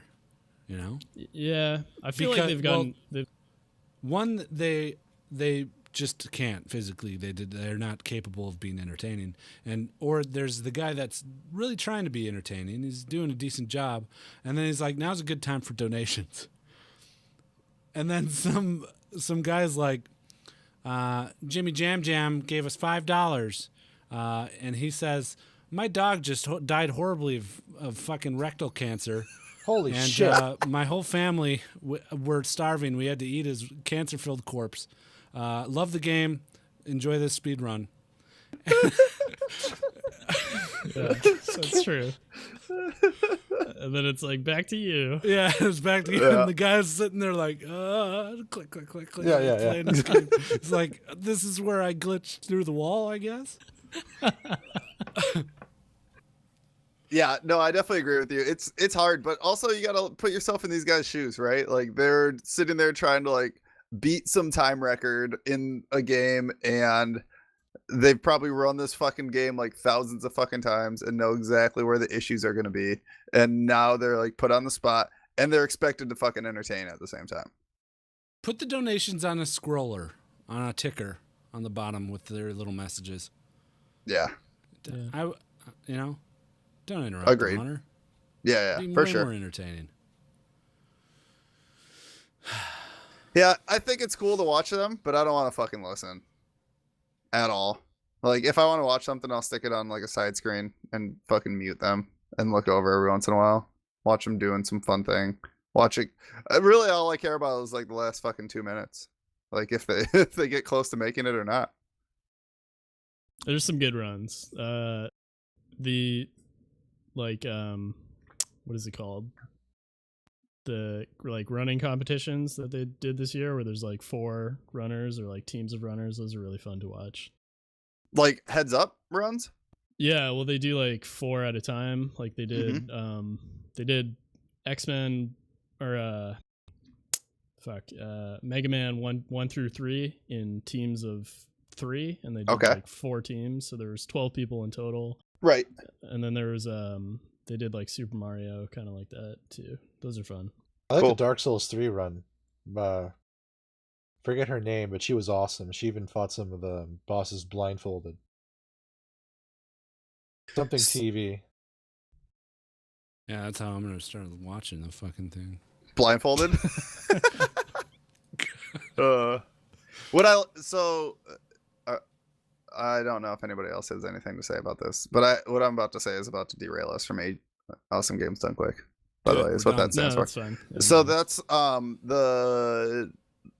you know? Yeah, I feel like Because- they've gotten. One, they just can't physically. They're not capable of being entertaining. Or there's the guy that's really trying to be entertaining. He's doing a decent job. And then he's like, now's a good time for donations. And then some guy's like, Jimmy Jam Jam gave us $5. And he says, my dog just died horribly of fucking rectal cancer. Holy And shit. my whole family were starving. We had to eat his cancer-filled corpse. Love the game. Enjoy this speed run. Yeah, that's true. And then it's like, back to you. Yeah, it's back to you. Yeah. And the guy's sitting there like, click, click, click, click. Yeah. playing his game. It's like, this is where I glitched through the wall, I guess. Yeah, no, I definitely agree with you. It's hard, but also you gotta put yourself in these guys' shoes, right? Like, they're sitting there trying to like beat some time record in a game, and they've probably run this fucking game like thousands of fucking times and know exactly where the issues are gonna be. And now they're like put on the spot, and they're expected to fucking entertain at the same time. Put the donations on a scroller, on a ticker on the bottom with their little messages. Yeah, Yeah. Don't interrupt Agreed. the runner. yeah, Be for way sure. more entertaining. Yeah, I think it's cool to watch them, but I don't want to fucking listen at all. Like, if I want to watch something, I'll stick it on like a side screen and fucking mute them and look over every once in a while. Watch them doing some fun thing. Watch it. Really, all I care about is like the last fucking 2 minutes. Like, if they get close to making it or not. There's some good runs. The like what is it called? The like running competitions that they did this year, where there's like 4 runners or like teams of runners. Those are really fun to watch. Like heads up runs. Yeah, well, they do like 4 at a time. Like they did they did X-Men or Mega Man 1 through 3 in teams of 3, and they did Okay. like 4 teams, so there was 12 people in total. Right. And then there was they did like Super Mario, kind of like that too. Those are fun. I like Cool. the Dark Souls 3 run. Forget her name, but she was awesome. She even fought some of the bosses blindfolded. Something TV. Yeah, that's how I'm gonna start watching the fucking thing. Blindfolded. I don't know if anybody else has anything to say about this, but what I'm about to say is about to derail us from Awesome Games Done Quick. By the Good, way, is we're what done. that stands for. That's fine. Yeah, So I'm done. that's the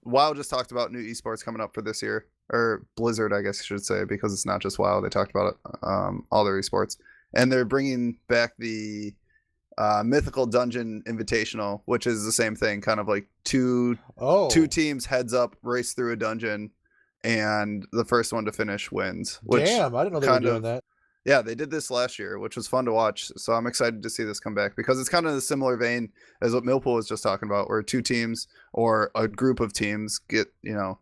WoW just talked about new esports coming up for this year, or Blizzard, I guess you should say, because it's not just WoW. They talked about it, all their esports, and they're bringing back the Mythical Dungeon Invitational, which is the same thing, kind of like two teams heads up, race through a dungeon, and the first one to finish wins. Which Damn, I didn't know they were kind doing of- that. Yeah, they did this last year, which was fun to watch. So I'm excited to see this come back because it's kind of a similar vein as what Millpool was just talking about, where 2 teams or a group of teams get,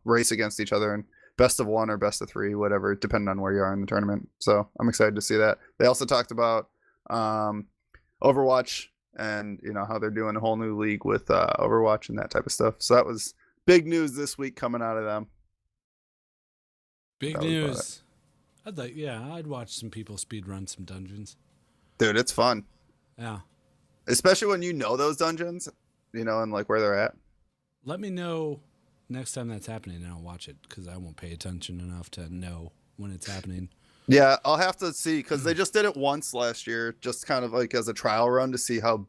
race against each other and best of 1 or best of 3, whatever, depending on where you are in the tournament. So I'm excited to see that. They also talked about Overwatch and, how they're doing a whole new league with Overwatch and that type of stuff. So that was big news this week coming out of them. Big That was about news. I'd watch some people speed run some dungeons. Dude, it's fun. Yeah. Especially when you know those dungeons, and like where they're at. Let me know next time that's happening, and I'll watch it because I won't pay attention enough to know when it's happening. Yeah, I'll have to see because they just did it once last year, just kind of like as a trial run to see how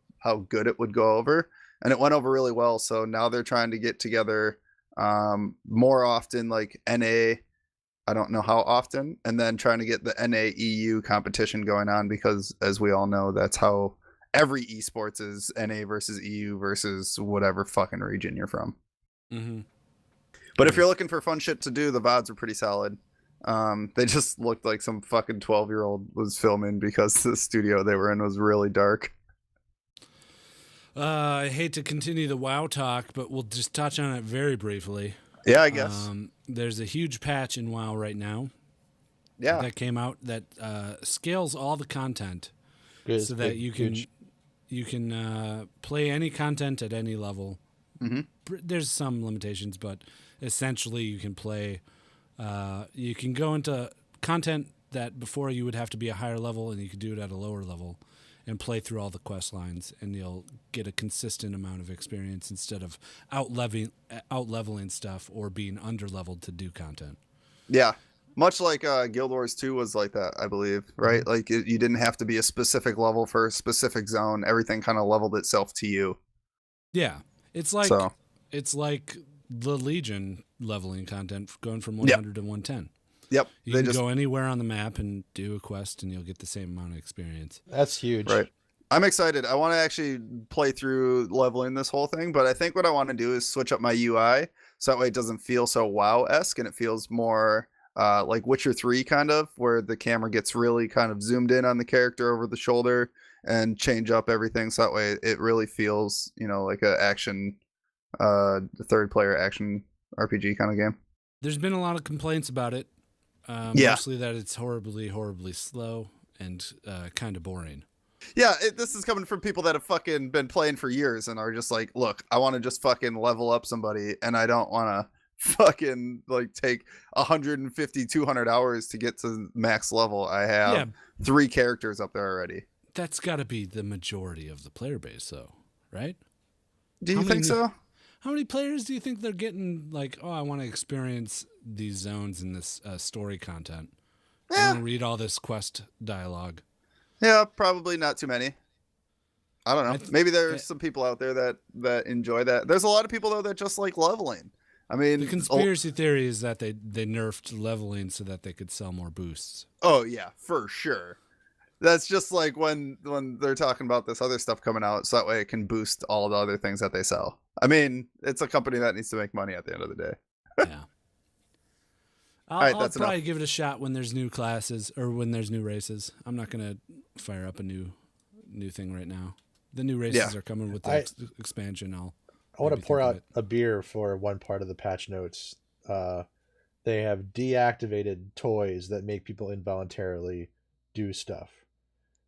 good it would go over, and it went over really well. So now they're trying to get together more often like NA. I don't know how often, and then trying to get the NA EU competition going on because, as we all know, that's how every esports is: NA versus EU versus whatever fucking region you're from. Mm-hmm. But if you're looking for fun shit to do, the VODs are pretty solid. They just looked like some fucking 12-year-old was filming because the studio they were in was really dark. I hate to continue the WoW talk, but we'll just touch on it very briefly. Yeah, I guess. There's a huge patch in WoW right now Yeah. that came out that scales all the content Good, so that good, you can huge. you can play any content at any level. Mhm. There's some limitations, but essentially you can play. You can go into content that before you would have to be a higher level, and you could do it at a lower level, and play through all the quest lines, and you'll get a consistent amount of experience instead of out leveling stuff or being under leveled to do content. Yeah. Much like Guild Wars 2 was like that, I believe, right? Like you didn't have to be a specific level for a specific zone. Everything kind of leveled itself to you. Yeah, it's like So- it's like the Legion leveling content going from 100 to 110. Yep. You can go anywhere on the map and do a quest, and you'll get the same amount of experience. That's huge. Right. I'm excited. I want to actually play through leveling this whole thing, but I think what I want to do is switch up my UI so that way it doesn't feel so WoW-esque and it feels more like Witcher 3 kind of, where the camera gets really kind of zoomed in on the character over the shoulder and change up everything so that way it really feels, like a action, third player action RPG kind of game. There's been a lot of complaints about it. Yeah. Mostly that it's horribly, horribly slow and kind of boring. Yeah, this is coming from people that have fucking been playing for years and are just like, look, I want to just fucking level up somebody and I don't want to fucking like take 150, 200 hours to get to max level. I have 3 characters up there already. That's got to be the majority of the player base, though, right? Do you think so? How many players do you think they're getting like, oh, I want to experience these zones in this story content? I want to read all this quest dialogue. Yeah, probably not too many. I don't know. Maybe there's some people out there that enjoy that. There's a lot of people though that just like leveling. I mean, The conspiracy theory is that they nerfed leveling so that they could sell more boosts. Oh yeah, for sure. That's just like when they're talking about this other stuff coming out, so that way it can boost all the other things that they sell. I mean, it's a company that needs to make money at the end of the day. Yeah. right, I'll that's probably enough. give it a shot when there's new classes or when there's new races. I'm not gonna fire up a new thing right now. The new races are coming with the expansion. I want to pour out a beer for one part of the patch notes. They have deactivated toys that make people involuntarily do stuff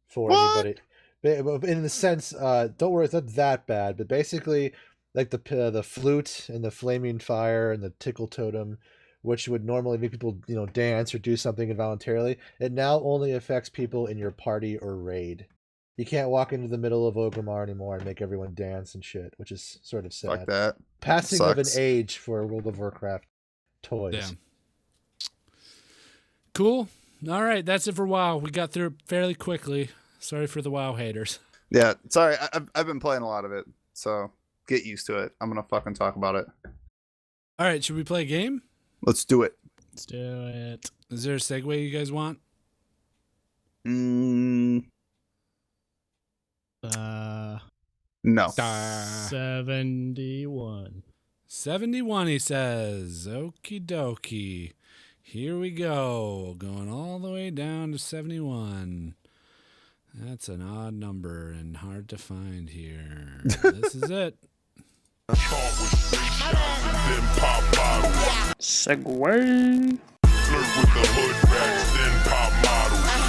for anybody. In the sense, don't worry, it's not that bad. But basically, like the flute and the flaming fire and the tickle totem, which would normally make people dance or do something involuntarily, it now only affects people in your party or raid. You can't walk into the middle of Ogrimmar anymore and make everyone dance and shit, which is sort of sad. Fuck that. Passing of an Sucks. age for World of Warcraft toys. Yeah. Cool. All right, that's it for WoW. We got through it fairly quickly. Sorry for the WoW haters. Yeah, sorry. I've been playing a lot of it, so get used to it. I'm gonna fucking talk about it. All right, should we play a game? Let's do it. Let's do it. Is there a segue you guys want? No. 71. 71, he says. Okie dokie. Here we go. Going all the way down to 71. That's an odd number and hard to find here. This is it. Segway.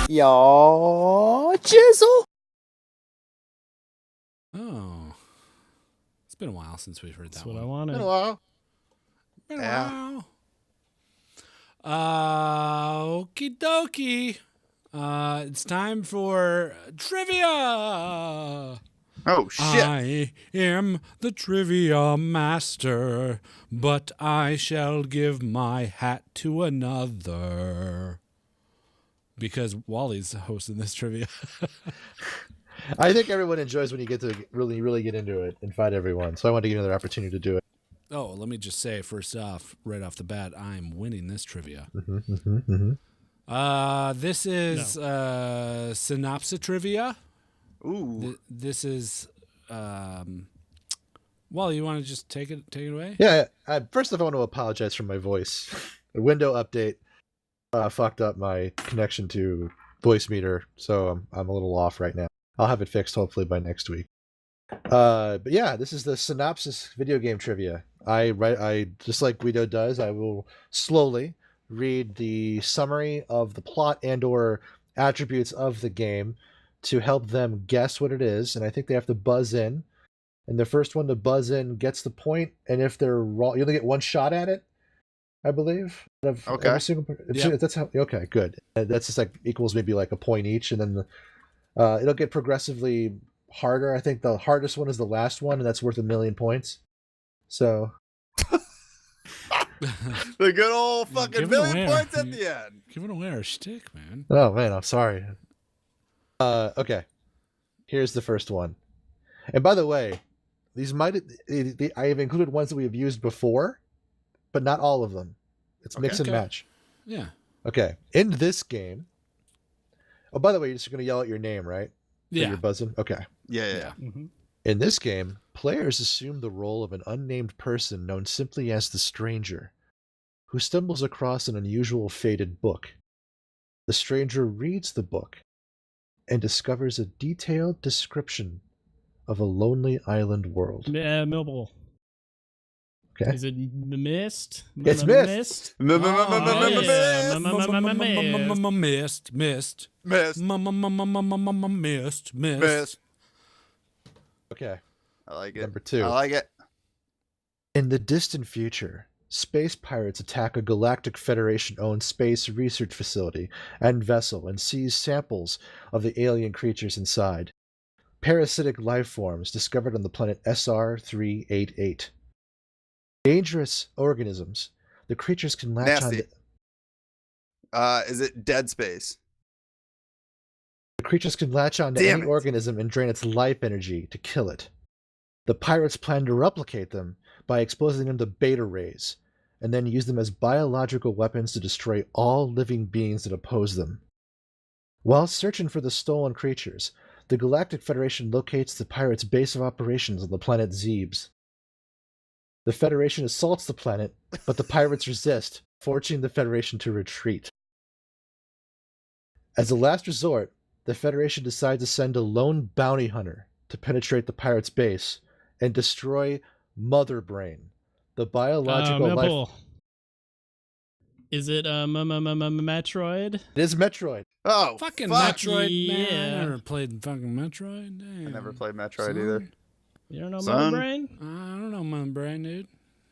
Yo, chisel. Oh. It's been a while since we've heard That's that what I one. wanted. Hello. Been a Yeah. while. Okie dokie. It's time for trivia. Oh shit. I am the trivia master, but I shall give my hat to another. Because Wally's hosting this trivia. I think everyone enjoys when you get to really, really get into it and fight everyone. So I want to give you another opportunity to do it. Oh, let me just say first off, right off the bat, I'm winning this trivia. This is synopsis trivia. Ooh. This is Wally, you want to just take it away? Yeah. First off, I want to apologize for my voice. The window update fucked up my connection to voice meter, so I'm a little off right now. I'll have it fixed hopefully by next week. But yeah, this is the synopsis video game trivia. I just like Gweedo does, I will slowly read the summary of the plot and or attributes of the game to help them guess what it is, and I think they have to buzz in. And the first one to buzz in gets the point, and if they're wrong, you only get one shot at it, I believe. Okay. Every single, Yep. That's how. Okay, good. That's just like equals maybe like a point each, and then it'll get progressively harder. I think the hardest one is the last one, and that's worth 1,000,000 points. So The good old fucking Give it away. million points at the end. Giving away our shtick, man. oh man, I'm sorry. Okay, here's the first one. And by the way, these I have included ones that we have used before, but not all of them. It's mix and Okay. match. Yeah. Okay, in this game. Oh, by the way, you're just gonna yell out your name, right? Yeah. You're buzzing. Okay. Yeah. Mhm. In this game, players assume the role of an unnamed person known simply as the Stranger, who stumbles across an unusual faded book. The Stranger reads the book and discovers a detailed description of a lonely island world. Millpool. Okay. Is it Mist? It's Mist. Mist. Missed. Mist. Okay. I like it. Number 2. I like it. In the distant future, space pirates attack a Galactic Federation-owned space research facility and vessel and seize samples of the alien creatures inside. Parasitic life forms discovered on the planet SR-388. Dangerous organisms. The creatures can latch on. Nasty. Is it Dead Space? The creatures can latch on to Damn any it. organism and drain its life energy to kill it. The pirates plan to replicate them by exposing them to beta rays, and then use them as biological weapons to destroy all living beings that oppose them. While searching for the stolen creatures, the Galactic Federation locates the pirates' base of operations on the planet Zebes. The Federation assaults the planet, but the pirates resist, forcing the Federation to retreat. As a last resort, the Federation decides to send a lone bounty hunter to penetrate the pirates' base and destroy Mother Brain, the biological life. Millpool. Is it Metroid? It is Metroid. Oh, Fucking fuck. Metroid, man. yeah. I never played fucking Metroid. Damn. I never played Metroid Son. either. You don't know Son. Mother Brain? I don't know my brain, dude.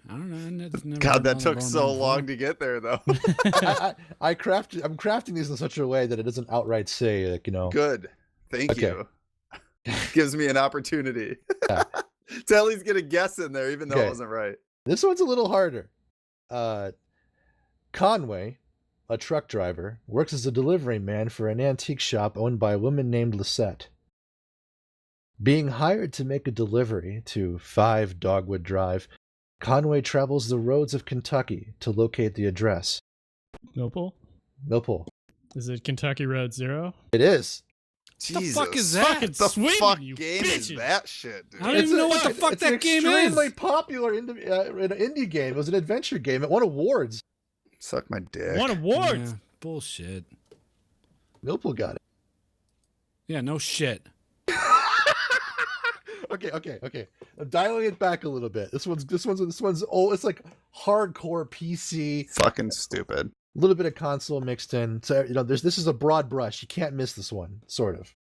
I don't know. Never God, that been took on so one long before. to get there, though. I'm crafting these in such a way that it doesn't outright say, like, Good. Thank Okay. you. Gives me an opportunity Yeah. to at least get a guess in there, even though Okay. it wasn't right. This one's a little harder. Conway, a truck driver, works as a delivery man for an antique shop owned by a woman named Lisette. Being hired to make a delivery to 5 Dogwood Drive, Conway travels the roads of Kentucky to locate the address. Millpool? Millpool. Is it Kentucky Road Zero? It is. Jesus. fuck is that? Fucking The Sweden, fuck you game is bitches. that shit, dude? I don't even know what the fuck it's that an game is. extremely popular an indie game. It was an adventure game. It won awards. Suck my dick. Won awards. Yeah, bullshit. Millpool got it. Yeah, no shit. Okay. I'm dialing it back a little bit. This one's old. It's like hardcore PC, Fucking stupid. a little bit of console mixed in. So this is a broad brush. You can't miss this one, sort of.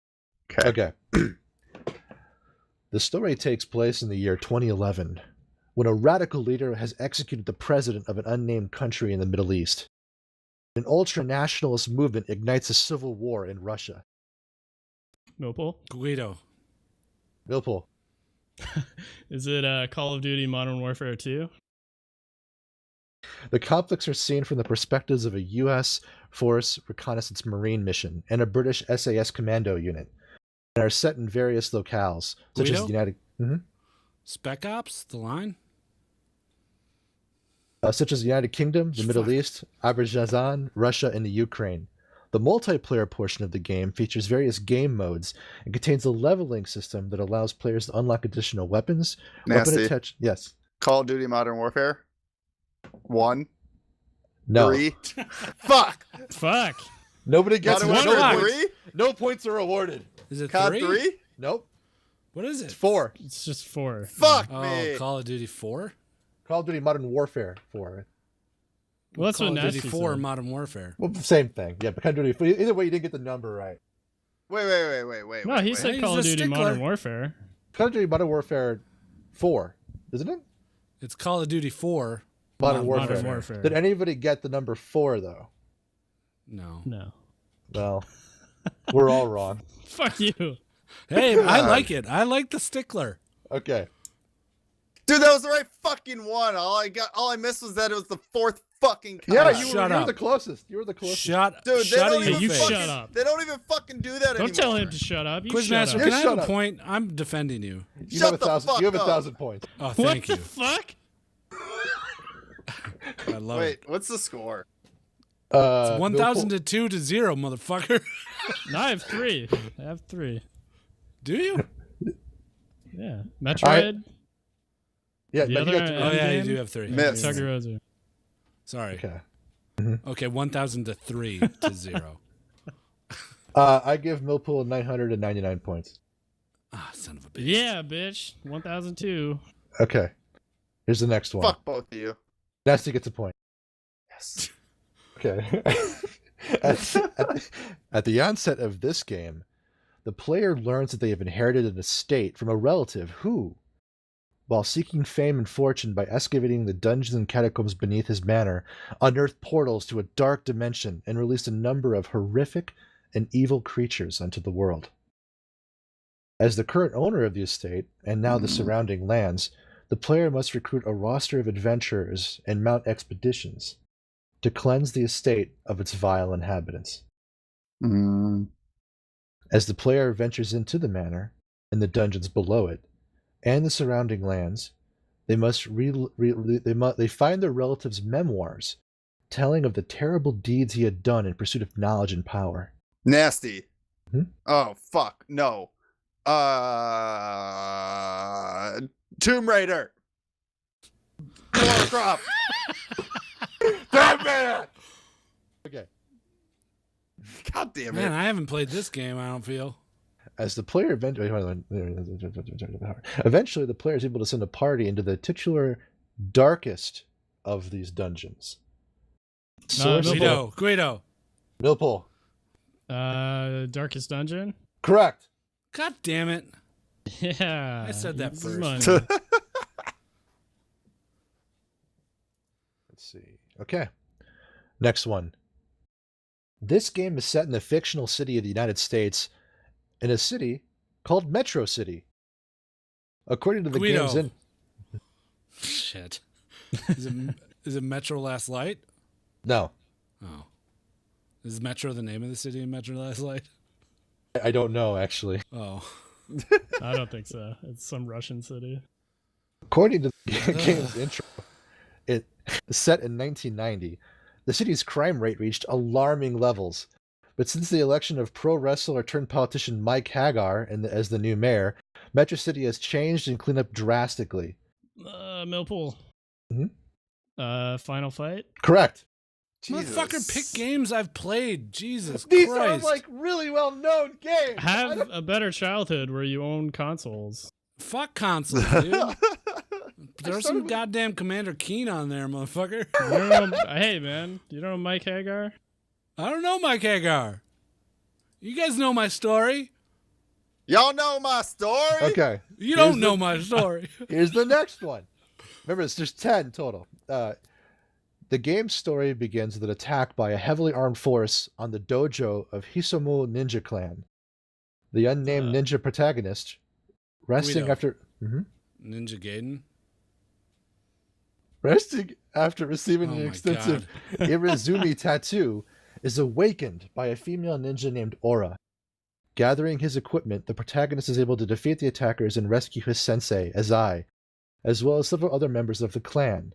Okay. Okay. The story takes place in the year 2011, when a radical leader has executed the president of an unnamed country in the Middle East. An ultra-nationalist movement ignites a civil war in Russia. Millpool? Gweedo. Millpool. Is it Call of Duty Modern Warfare 2? The conflicts are seen from the perspectives of a U.S. Force Reconnaissance Marine mission and a British SAS commando unit, and are set in various locales, such as Guido? the United... Mhm. Spec Ops, the line. such as the United Kingdom, the Middle East, Azerbaijan, Russia, and the Ukraine. The multiplayer portion of the game features various game modes and contains a leveling system that allows players to unlock additional weapons, weapon Nasty. attach. Yes. Call of Duty Modern Warfare. 1, No. 3. Fuck. Fuck. Nobody gets Modern no Warfare points. 3. No points are awarded. Is it COD 3? 3. Nope. What is It's it? 4. It's just 4. Fuck Oh, me. Call of Duty 4? Call of Duty Modern Warfare 4. Well, that's Call what of Duty Nasty 4 said. Modern Warfare. Well, same thing. Yeah, but Call of Duty. Either way, you didn't get the number right. Wait. No, he wait. said He's Call a of Duty stickler. Modern Warfare. Call of Duty Modern Warfare 4, isn't it? It's Call of Duty 4. Modern Warfare. Modern Warfare. Did anybody get the number 4 though? No. No. Well, we're all wrong. Fuck you. Hey, I like it. I like the stickler. Okay. Dude, that was the right fucking one. All I missed was that it was the 4th fucking COD. Yeah, Shut you were up. the closest. You were the closest. Shut Dude, they shut don't your even you face. fucking, shut up. They don't even fucking do that anymore. Don't tell him to shut up. You shut Quizmaster, up. can I have Shut a up. point? I'm defending you. You Shut have the 1,000. fuck You have up. 1,000 points. Oh, What thank the you. fuck? I love Wait, it. what's the score? It's 1,002 to 0, motherfucker. No, I have 3. I have 3. Do you? Yeah. Metroid. Yeah, The but you other- got Oh, yeah, you Endgame? do have 3. Miss. Tucker Sorry. Okay. Okay, 1,000 to 3 to 0. I give Millpool 999 points. Ah, son of a bitch. Yeah, bitch. 1002. Okay. Here's the next one. Fuck both of you. Nasty gets a point. Yes. Okay. At the onset of this game, the player learns that they have inherited an estate from a relative who, while seeking fame and fortune by excavating the dungeons and catacombs beneath his manor, unearthed portals to a dark dimension and released a number of horrific and evil creatures onto the world. As the current owner of the estate, and now the surrounding lands, the player must recruit a roster of adventurers and mount expeditions to cleanse the estate of its vile inhabitants. As the player ventures into the manor and the dungeons below it, and the surrounding lands, they must they find their relative's memoirs, telling of the terrible deeds he had done in pursuit of knowledge and power. Nasty. Hmm? Oh fuck no. Tomb Raider. Warcraft. Damn it! Okay. God damn it. Man, I haven't played this game, I don't feel. As the player eventually the player is able to send a party into the titular darkest of these dungeons. Gweedo. Millpool. Darkest Dungeon. Correct. God damn it. Yeah. I said that Easy first. money. Let's see. Okay. Next one. This game is set in the fictional city of the United States, in a city called Metro City. According to the Gweedo. game's Shit. Is it Metro Last Light? No, Oh. Is Metro the name of the city in Metro Last Light? I don't know actually. Oh. I don't think so. It's some Russian city. According to the game's intro, it set in 1990, the city's crime rate reached alarming levels. But since the election of pro wrestler turned politician Mike Hagar as the new mayor, Metro City has changed and cleaned up drastically. Millpool. Mhm. Final Fight. Correct. Jesus. Motherfucker, pick games I've played. Jesus These Christ. are like really well-known games. Have a better childhood where you own consoles. Fuck consoles, dude. There's some goddamn Commander Keen on there, motherfucker. You don't know, hey, man. You don't know Mike Hagar? I don't know Mike Hagar. You guys know my story. Y'all know my story? Okay. You Here's don't know my story. Here's the next one. Remember, there's 10 total. The game's story begins with an attack by a heavily armed force on the dojo of Hisomu Ninja Clan. The unnamed ninja protagonist, resting Gweedo. after Ninja Gaiden. resting after receiving Oh an my extensive Irizumi tattoo, is awakened by a female ninja named Aura. Gathering his equipment, the protagonist is able to defeat the attackers and rescue his sensei, Azai, as well as several other members of the clan.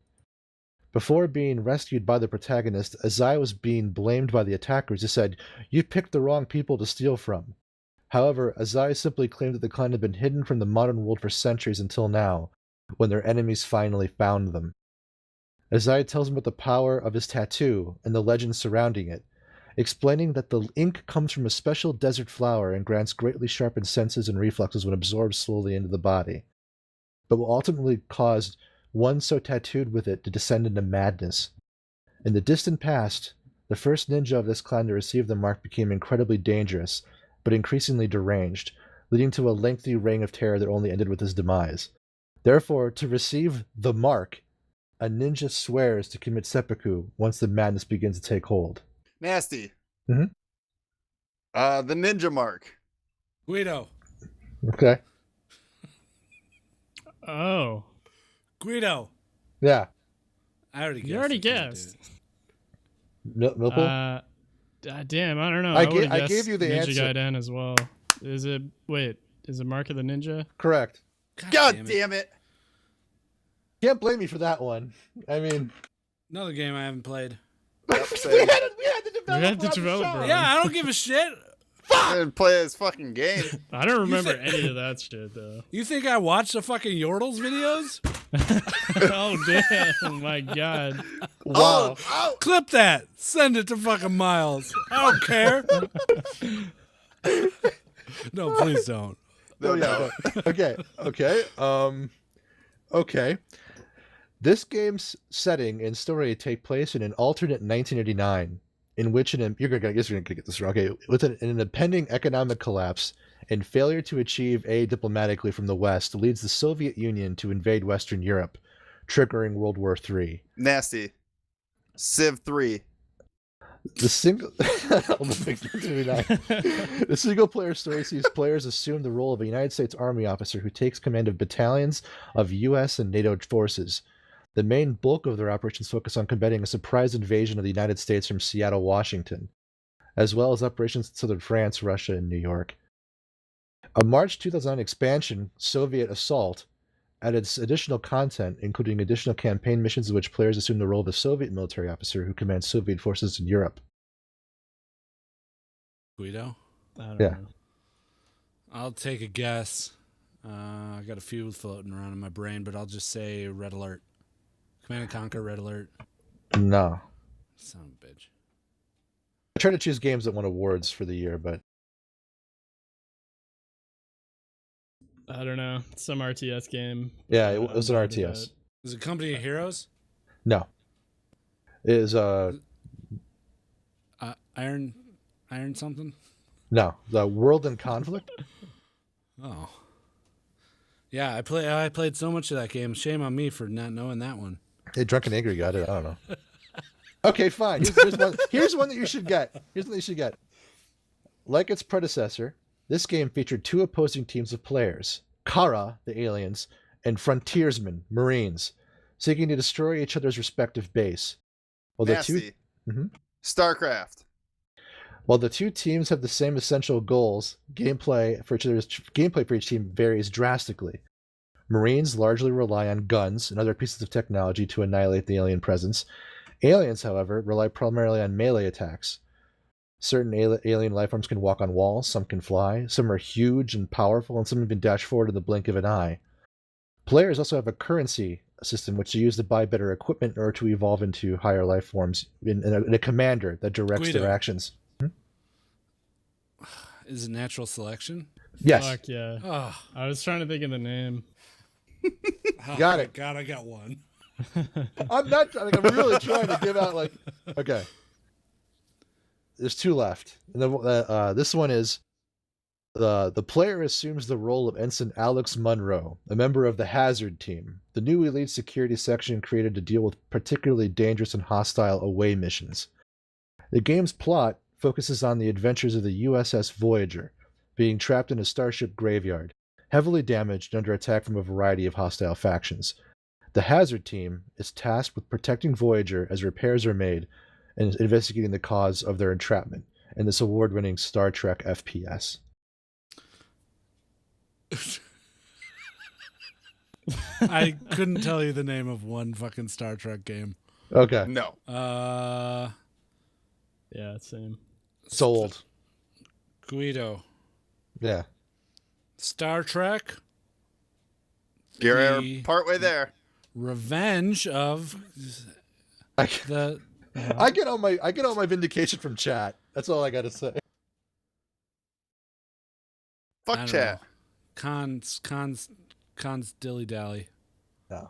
Before being rescued by the protagonist, Azai was being blamed by the attackers who said, "You picked the wrong people to steal from." However, Azai simply claimed that the clan had been hidden from the modern world for centuries until now, when their enemies finally found them. Azai tells him about the power of his tattoo and the legends surrounding it, explaining that the ink comes from a special desert flower and grants greatly sharpened senses and reflexes when absorbed slowly into the body, but will ultimately cause one so tattooed with it to descend into madness. In the distant past, the first ninja of this clan to receive the mark became incredibly dangerous, but increasingly deranged, leading to a lengthy reign of terror that only ended with his demise. Therefore, to receive the mark, a ninja swears to commit seppuku once the madness begins to take hold. Nasty. Mhm. The ninja mark. Gweedo. Okay. Oh, Gweedo. Yeah. I already guessed. you already it, dude. guessed. Millpool? Damn, I don't know. I would've I guessed gave you the Ninja answer. Gaiden as well. Is it Mark of the Ninja? Correct. God damn it. Can't blame me for that one. I mean, Another game I haven't played. Yep, we same. had the developer. had the on developer. show. Yeah, I don't give a shit. I didn't play this fucking game. I don't remember said- any of that shit though. You think I watch the fucking Yordles videos? Oh damn! My God. Wow. Oh, Clip that. Send it to fucking Miles. I don't care. No, please don't. no, yeah, no. Okay. This game's setting and story take place in an alternate 1989, in which you're gonna get this wrong. Okay, with an impending economic collapse and failure to achieve aid diplomatically from the West leads the Soviet Union to invade Western Europe, triggering World War III. Nasty. Civ 3. The single the single player story sees players assume the role of a United States Army officer who takes command of battalions of US and NATO forces. The main bulk of their operations focus on combating a surprise invasion of the United States from Seattle, Washington, as well as operations in southern France, Russia, and New York. A March 2009 expansion, Soviet Assault, added additional content, including additional campaign missions in which players assume the role of a Soviet military officer who commands Soviet forces in Europe. Guido? I don't Yeah. know. I'll take a guess. I got a few floating around in my brain, but I'll just say Red Alert. Command and Conquer, Red Alert. No. Son of a bitch. I try to choose games that won awards for the year, but I don't know. Some RTS game. yeah, it was an I'm bad at RTS. Is it Company of Heroes? No. It is Iron something? no, the World in Conflict. Oh. Yeah, I played so much of that game. Shame on me for not knowing that one. Hey, Drunk and Angry got it. I don't know. Okay, fine. Here's one that you should get. Here's one that you should get. Like its predecessor, this game featured two opposing teams of players, Kara, the aliens, and frontiersmen, Marines, seeking to destroy each other's respective base. While Nasty. Mhm. StarCraft. While the two teams have the same essential goals, gameplay for each team varies drastically. Marines largely rely on guns and other pieces of technology to annihilate the alien presence. Aliens, however, rely primarily on melee attacks. Certain alien lifeforms can walk on walls, some can fly, some are huge and powerful, and some even dash forward in the blink of an eye. Players also have a currency system which they use to buy better equipment in order to evolve into higher lifeforms, in a commander that directs Guido. their actions. Is it Natural Selection? Yes. Fuck yeah. Oh, I was trying to think of the name. Got it. God, I got one. I'm not trying. Like, I'm really trying to give out okay. There's two left, and this one is the player assumes the role of Ensign Alex Munro, a member of the Hazard Team, the new elite security section created to deal with particularly dangerous and hostile away missions. The game's plot focuses on the adventures of the USS Voyager, being trapped in a starship graveyard, heavily damaged and under attack from a variety of hostile factions. The Hazard Team is tasked with protecting Voyager as repairs are made and investigating the cause of their entrapment in this award-winning Star Trek FPS. I couldn't tell you the name of one fucking Star Trek game. Okay. No. Yeah, same. Sold. Gweedo. Yeah. Star Trek. You're The partway there. Revenge of I, the. I get all my vindication from chat. That's all I gotta say. I Fuck don't chat. know. Cons dilly dally. No.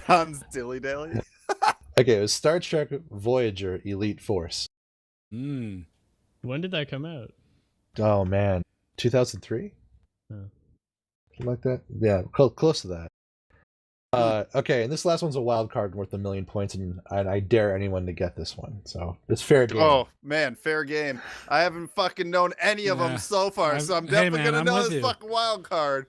Cons dilly dally. Okay, it was Star Trek Voyager Elite Force. Mm. When did that come out? Oh man, 2003. Oh. Something like that. Yeah, close to that. Okay, and this last one's a wild card worth 1,000,000 points, and I dare anyone to get this one. So it's fair game. Oh man, fair game. I haven't fucking known any of them Yeah. so far, so I'm Hey, definitely man, gonna I'm know with this you. fucking wild card.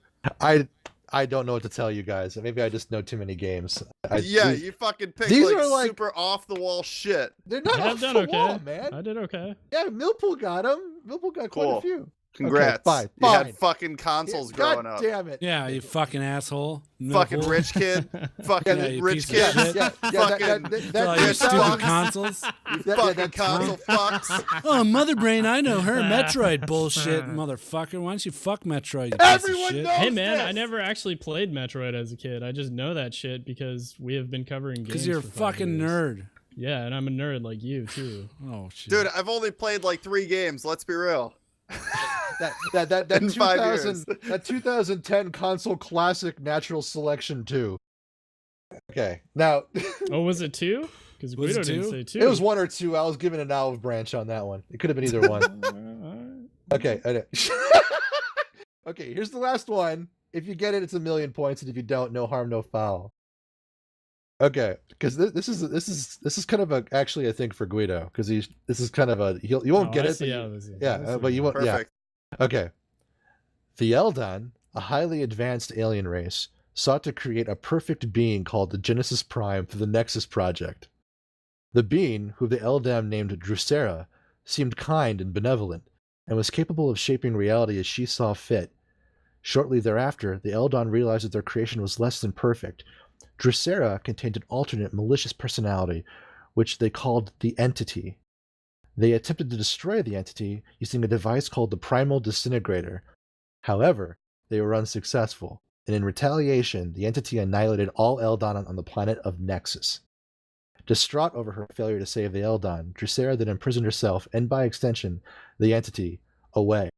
I don't know what to tell you guys. Maybe I just know too many games. Yeah, these- you fucking picked these like, are like- super off the wall shit. they're not I've off done the okay. wall, man. I did okay. Yeah, Millpool got them. Millpool got quite Cool. a few. Congrats. fine, You fine. had fucking consoles God growing up. damn it. Yeah, you fucking asshole. Fucking Millpool. rich kid. Fucking Yeah, you rich piece of kid. shit. Yeah, Fucking For all your that stupid fucks. consoles. You Yeah, fucking that's console fucks. Oh, Mother Brain, I know her. Metroid bullshit, motherfucker. Why don't you fuck Metroid, you Everyone piece of shit? knows- Hey man, this? I never actually played Metroid as a kid. I just know that shit because we have been covering games. Because you're a for 5 fucking years. nerd. Yeah, and I'm a nerd like you too. Oh, shit. Dude, I've only played like 3 games, let's be real. That In 5 years. 2010 console classic Natural Selection 2. Okay, now Oh, was it 2? Because Was Guido it didn't 2? say 2. it was 1 or 2. I was given an olive branch on that one. It could have been either one. Okay. Okay, here's the last one. If you get it, it's 1,000,000 points, and if you don't, no harm, no foul. Okay, because this is kind of actually a thing for Guido because this is kind of you won't get it. But you won't. Perfect. Yeah. Okay. The Eldon, a highly advanced alien race, sought to create a perfect being called the Genesis Prime through the Nexus Project. The being, who the Eldam named Drusera, seemed kind and benevolent, and was capable of shaping reality as she saw fit. Shortly thereafter, the Eldon realized that their creation was less than perfect. Drusera contained an alternate malicious personality, which they called the Entity. They attempted to destroy the Entity using a device called the Primal Disintegrator. However, they were unsuccessful, and in retaliation, the Entity annihilated all Eldon on the planet of Nexus. Distraught over her failure to save the Eldon, Drusera then imprisoned herself, and by extension, the Entity, away.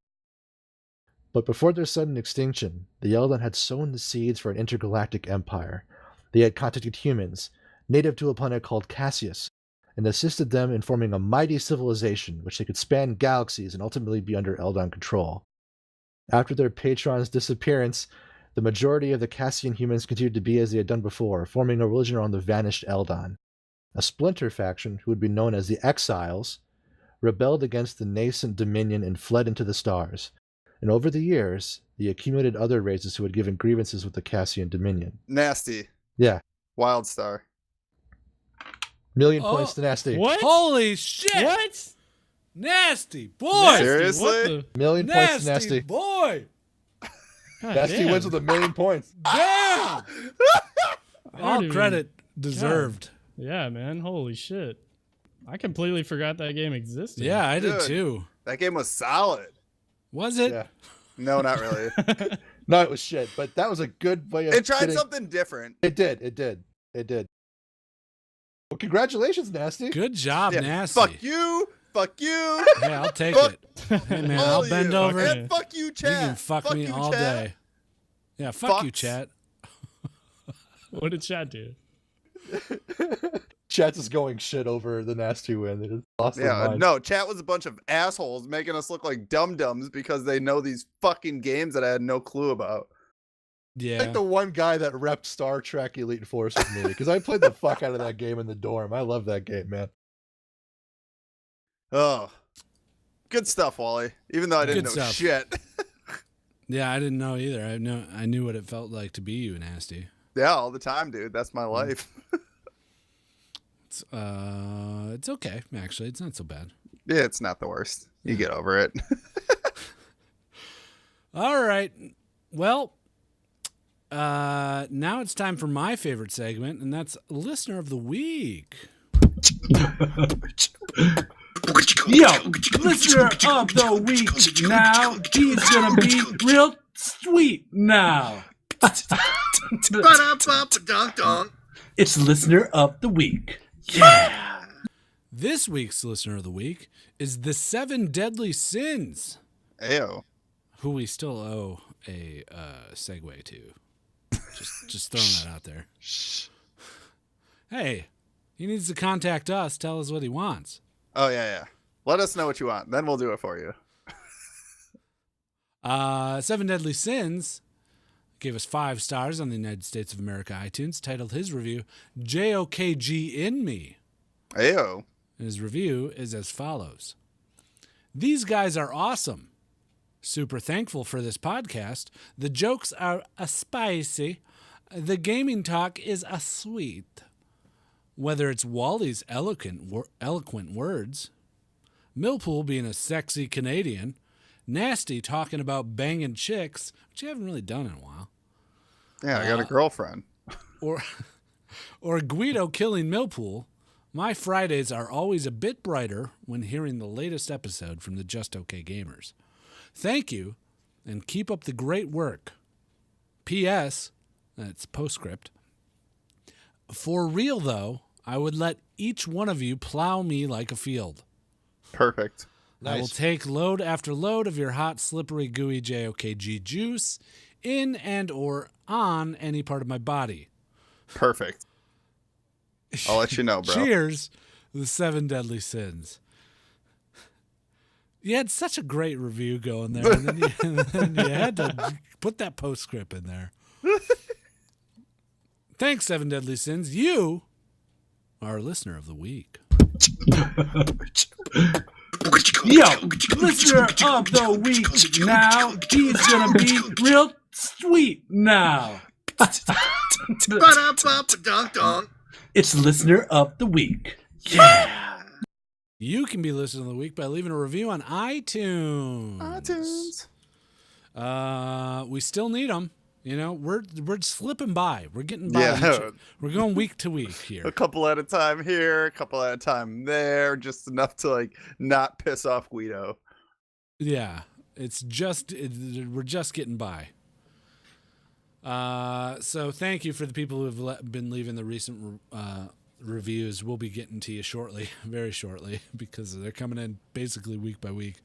But before their sudden extinction, the Eldon had sown the seeds for an intergalactic empire. They had contacted humans, native to a planet called Cassius, and assisted them in forming a mighty civilization which they could span galaxies and ultimately be under Eldon control. After their patron's disappearance, the majority of the Cassian humans continued to be as they had done before, forming a religion around the vanished Eldon. A splinter faction, who would be known as the Exiles, rebelled against the nascent Dominion and fled into the stars. And over the years, they accumulated other races who had given grievances with the Cassian Dominion. Nasty. Yeah. Wildstar. 1,000,000 Oh, points to Nasty. What? Holy shit! What? Nasty boy! Nasty, Seriously? what the- 1,000,000 points to Nasty Nasty. boy! God Nasty damn. wins with 1,000,000 points. Damn! I don't All even- credit deserved. Yeah, man. Holy shit. I completely forgot that game existed. Yeah, I did Dude. too. That game was solid. Was it? Yeah. No, not really. No, it was shit, but that was a good way of It tried getting- something different. It did. Well, congratulations, Nasty. Good job, Yeah, Nasty. Fuck you. Fuck you. Yeah, I'll take Fuck it. Hey man, all I'll of bend you. over. Okay. And fuck you, You chat. can fuck me you, all chat. day. Yeah, fuck you, Fucks. chat. What did chat do? Chat's is going shit over the Nasty win. They just lost their Yeah, mind. no, chat was a bunch of assholes making us look like dum-dums because they know these fucking games that I had no clue about. Yeah. Like the one guy that repped Star Trek Elite Force with me because I played the fuck out of that game in the dorm. I love that game, man. Oh, good stuff, Wally. Even though I didn't Good know stuff. shit. Yeah, I didn't know either. I knew what it felt like to be you, Nasty. Yeah, all the time, dude. That's my life. It's okay, actually. It's not so bad. Yeah, it's not the worst. You get over it. All right. Well, Now it's time for my favorite segment, and that's Listener of the Week. Yo, listener of the week now. He's gonna be real sweet now. It's listener of the week. Yeah. This week's Listener of the Week is TheSevenDeadlySins, Ayo. who we still owe a segue to. Just throwing that out there. Hey, he needs to contact us, tell us what he wants. Oh, yeah. Let us know what you want. Then we'll do it for you. Seven Deadly Sins gave us 5 stars on the United States of America iTunes, titled his review, JOKG in Me. Ayo. His review is as follows. These guys are awesome. Super thankful for this podcast. The jokes are a spicy. The gaming talk is a sweet. Whether it's Wally's eloquent words, Millpool being a sexy Canadian, Nasty talking about banging chicks, which you haven't really done in a while. Yeah, I got a girlfriend. Or Gweedo killing Millpool, my Fridays are always a bit brighter when hearing the latest episode from the Just Okay Gamers. Thank you, and keep up the great work. P.S. That's postscript. For real, though, I would let each one of you plow me like a field. Perfect. I will take load after load of your hot, slippery, gooey JOKG juice in and or on any part of my body. Perfect. I'll let you know, bro. Cheers, the 7 Deadly Sins. You had such a great review going there, and then you had to put that postscript in there. Thanks, 7 Deadly Sins. You are a listener of the week. Yo, listener of the week now. He's gonna be real sweet now. It's listener of the week. Yeah. You can be listener of the week by leaving a review on iTunes. We still need them. You know, we're slipping by. We're getting by. Yeah. We're going week to week here. A couple at a time here, a couple at a time there, just enough to like not piss off Gweedo. Yeah, we're just getting by. So thank you for the people who have been leaving the recent reviews. We'll be getting to you shortly, very shortly, because they're coming in basically week by week.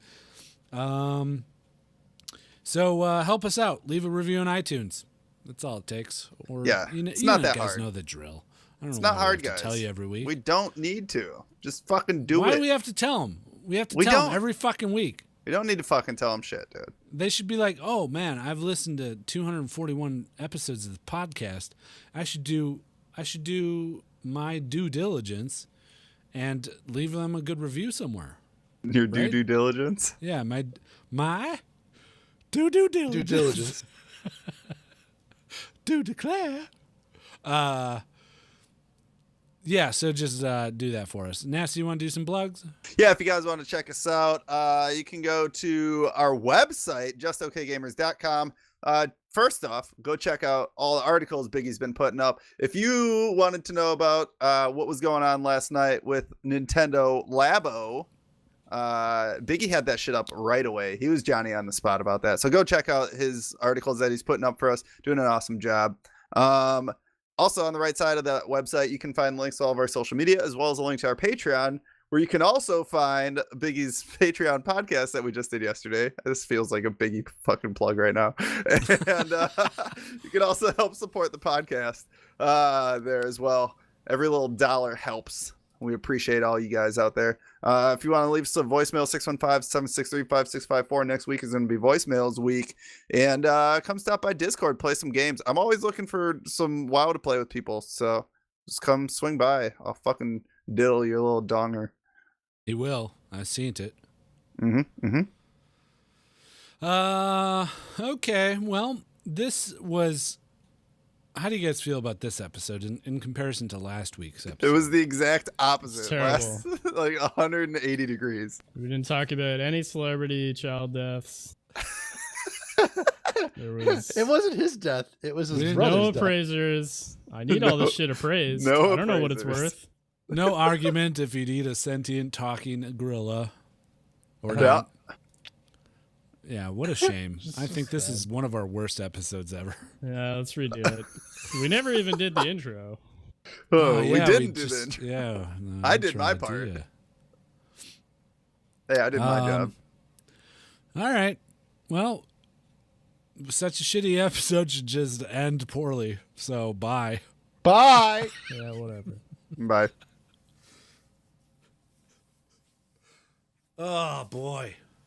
So help us out. Leave a review on iTunes. That's all it takes. Or Yeah, it's not you that guys hard. know the drill. I don't It's know not why we hard, have guys. to tell you every week. We don't need to. Just fucking do Why it. do we have to tell them? We have to We tell them don't. every fucking week. We don't need to fucking tell them shit, dude. They should be like, oh man, I've listened to 241 episodes of the podcast. I should do my due diligence and leave them a good review somewhere. Your Right? due diligence. Yeah, my due diligence. Due diligence. Do declare. Yeah, so just do that for us. Nasty, you want to do some plugs? Yeah, if you guys want to check us out, you can go to our website, justokgamers.com. First off, go check out all the articles Biggie's been putting up. If you wanted to know about what was going on last night with Nintendo Labo, Biggie had that shit up right away. He was Johnny on the spot about that. So go check out his articles that he's putting up for us. Doing an awesome job. Also, on the right side of that website, you can find links to all of our social media, as well as a link to our Patreon, where you can also find Biggie's Patreon podcast that we just did yesterday. This feels like a Biggie fucking plug right now. And you can also help support the podcast there as well. Every little dollar helps. We appreciate all you guys out there. If you want to leave us a voicemail, 615-763-5654. Next week is going to be voicemails week. And come stop by Discord, play some games. I'm always looking for some WoW to play with people. So just come swing by. I'll fucking diddle your little donger. He will. I've seen it. Okay. Well, this was... How do you guys feel about this episode in comparison to last week's episode? It was the exact opposite. It's terrible. Last, like 180 degrees. We didn't talk about any celebrity child deaths. There was It wasn't his death. It was his We didn't brother's no death. appraisers. I need all this shit appraised. no I don't know what it's appraisers. worth. No argument if you'd eat a sentient talking gorilla or Yeah. not. Yeah, what a shame. I think this is one of our worst episodes ever. Yeah, let's redo it. We never even did the intro. Oh, we yeah, didn't do just- the intro. Yeah. no, I did intro my part. idea. Hey, I did my job. All right. Well, such a shitty episode should just end poorly. So, bye. Bye. Yeah, whatever. Bye. Oh, boy.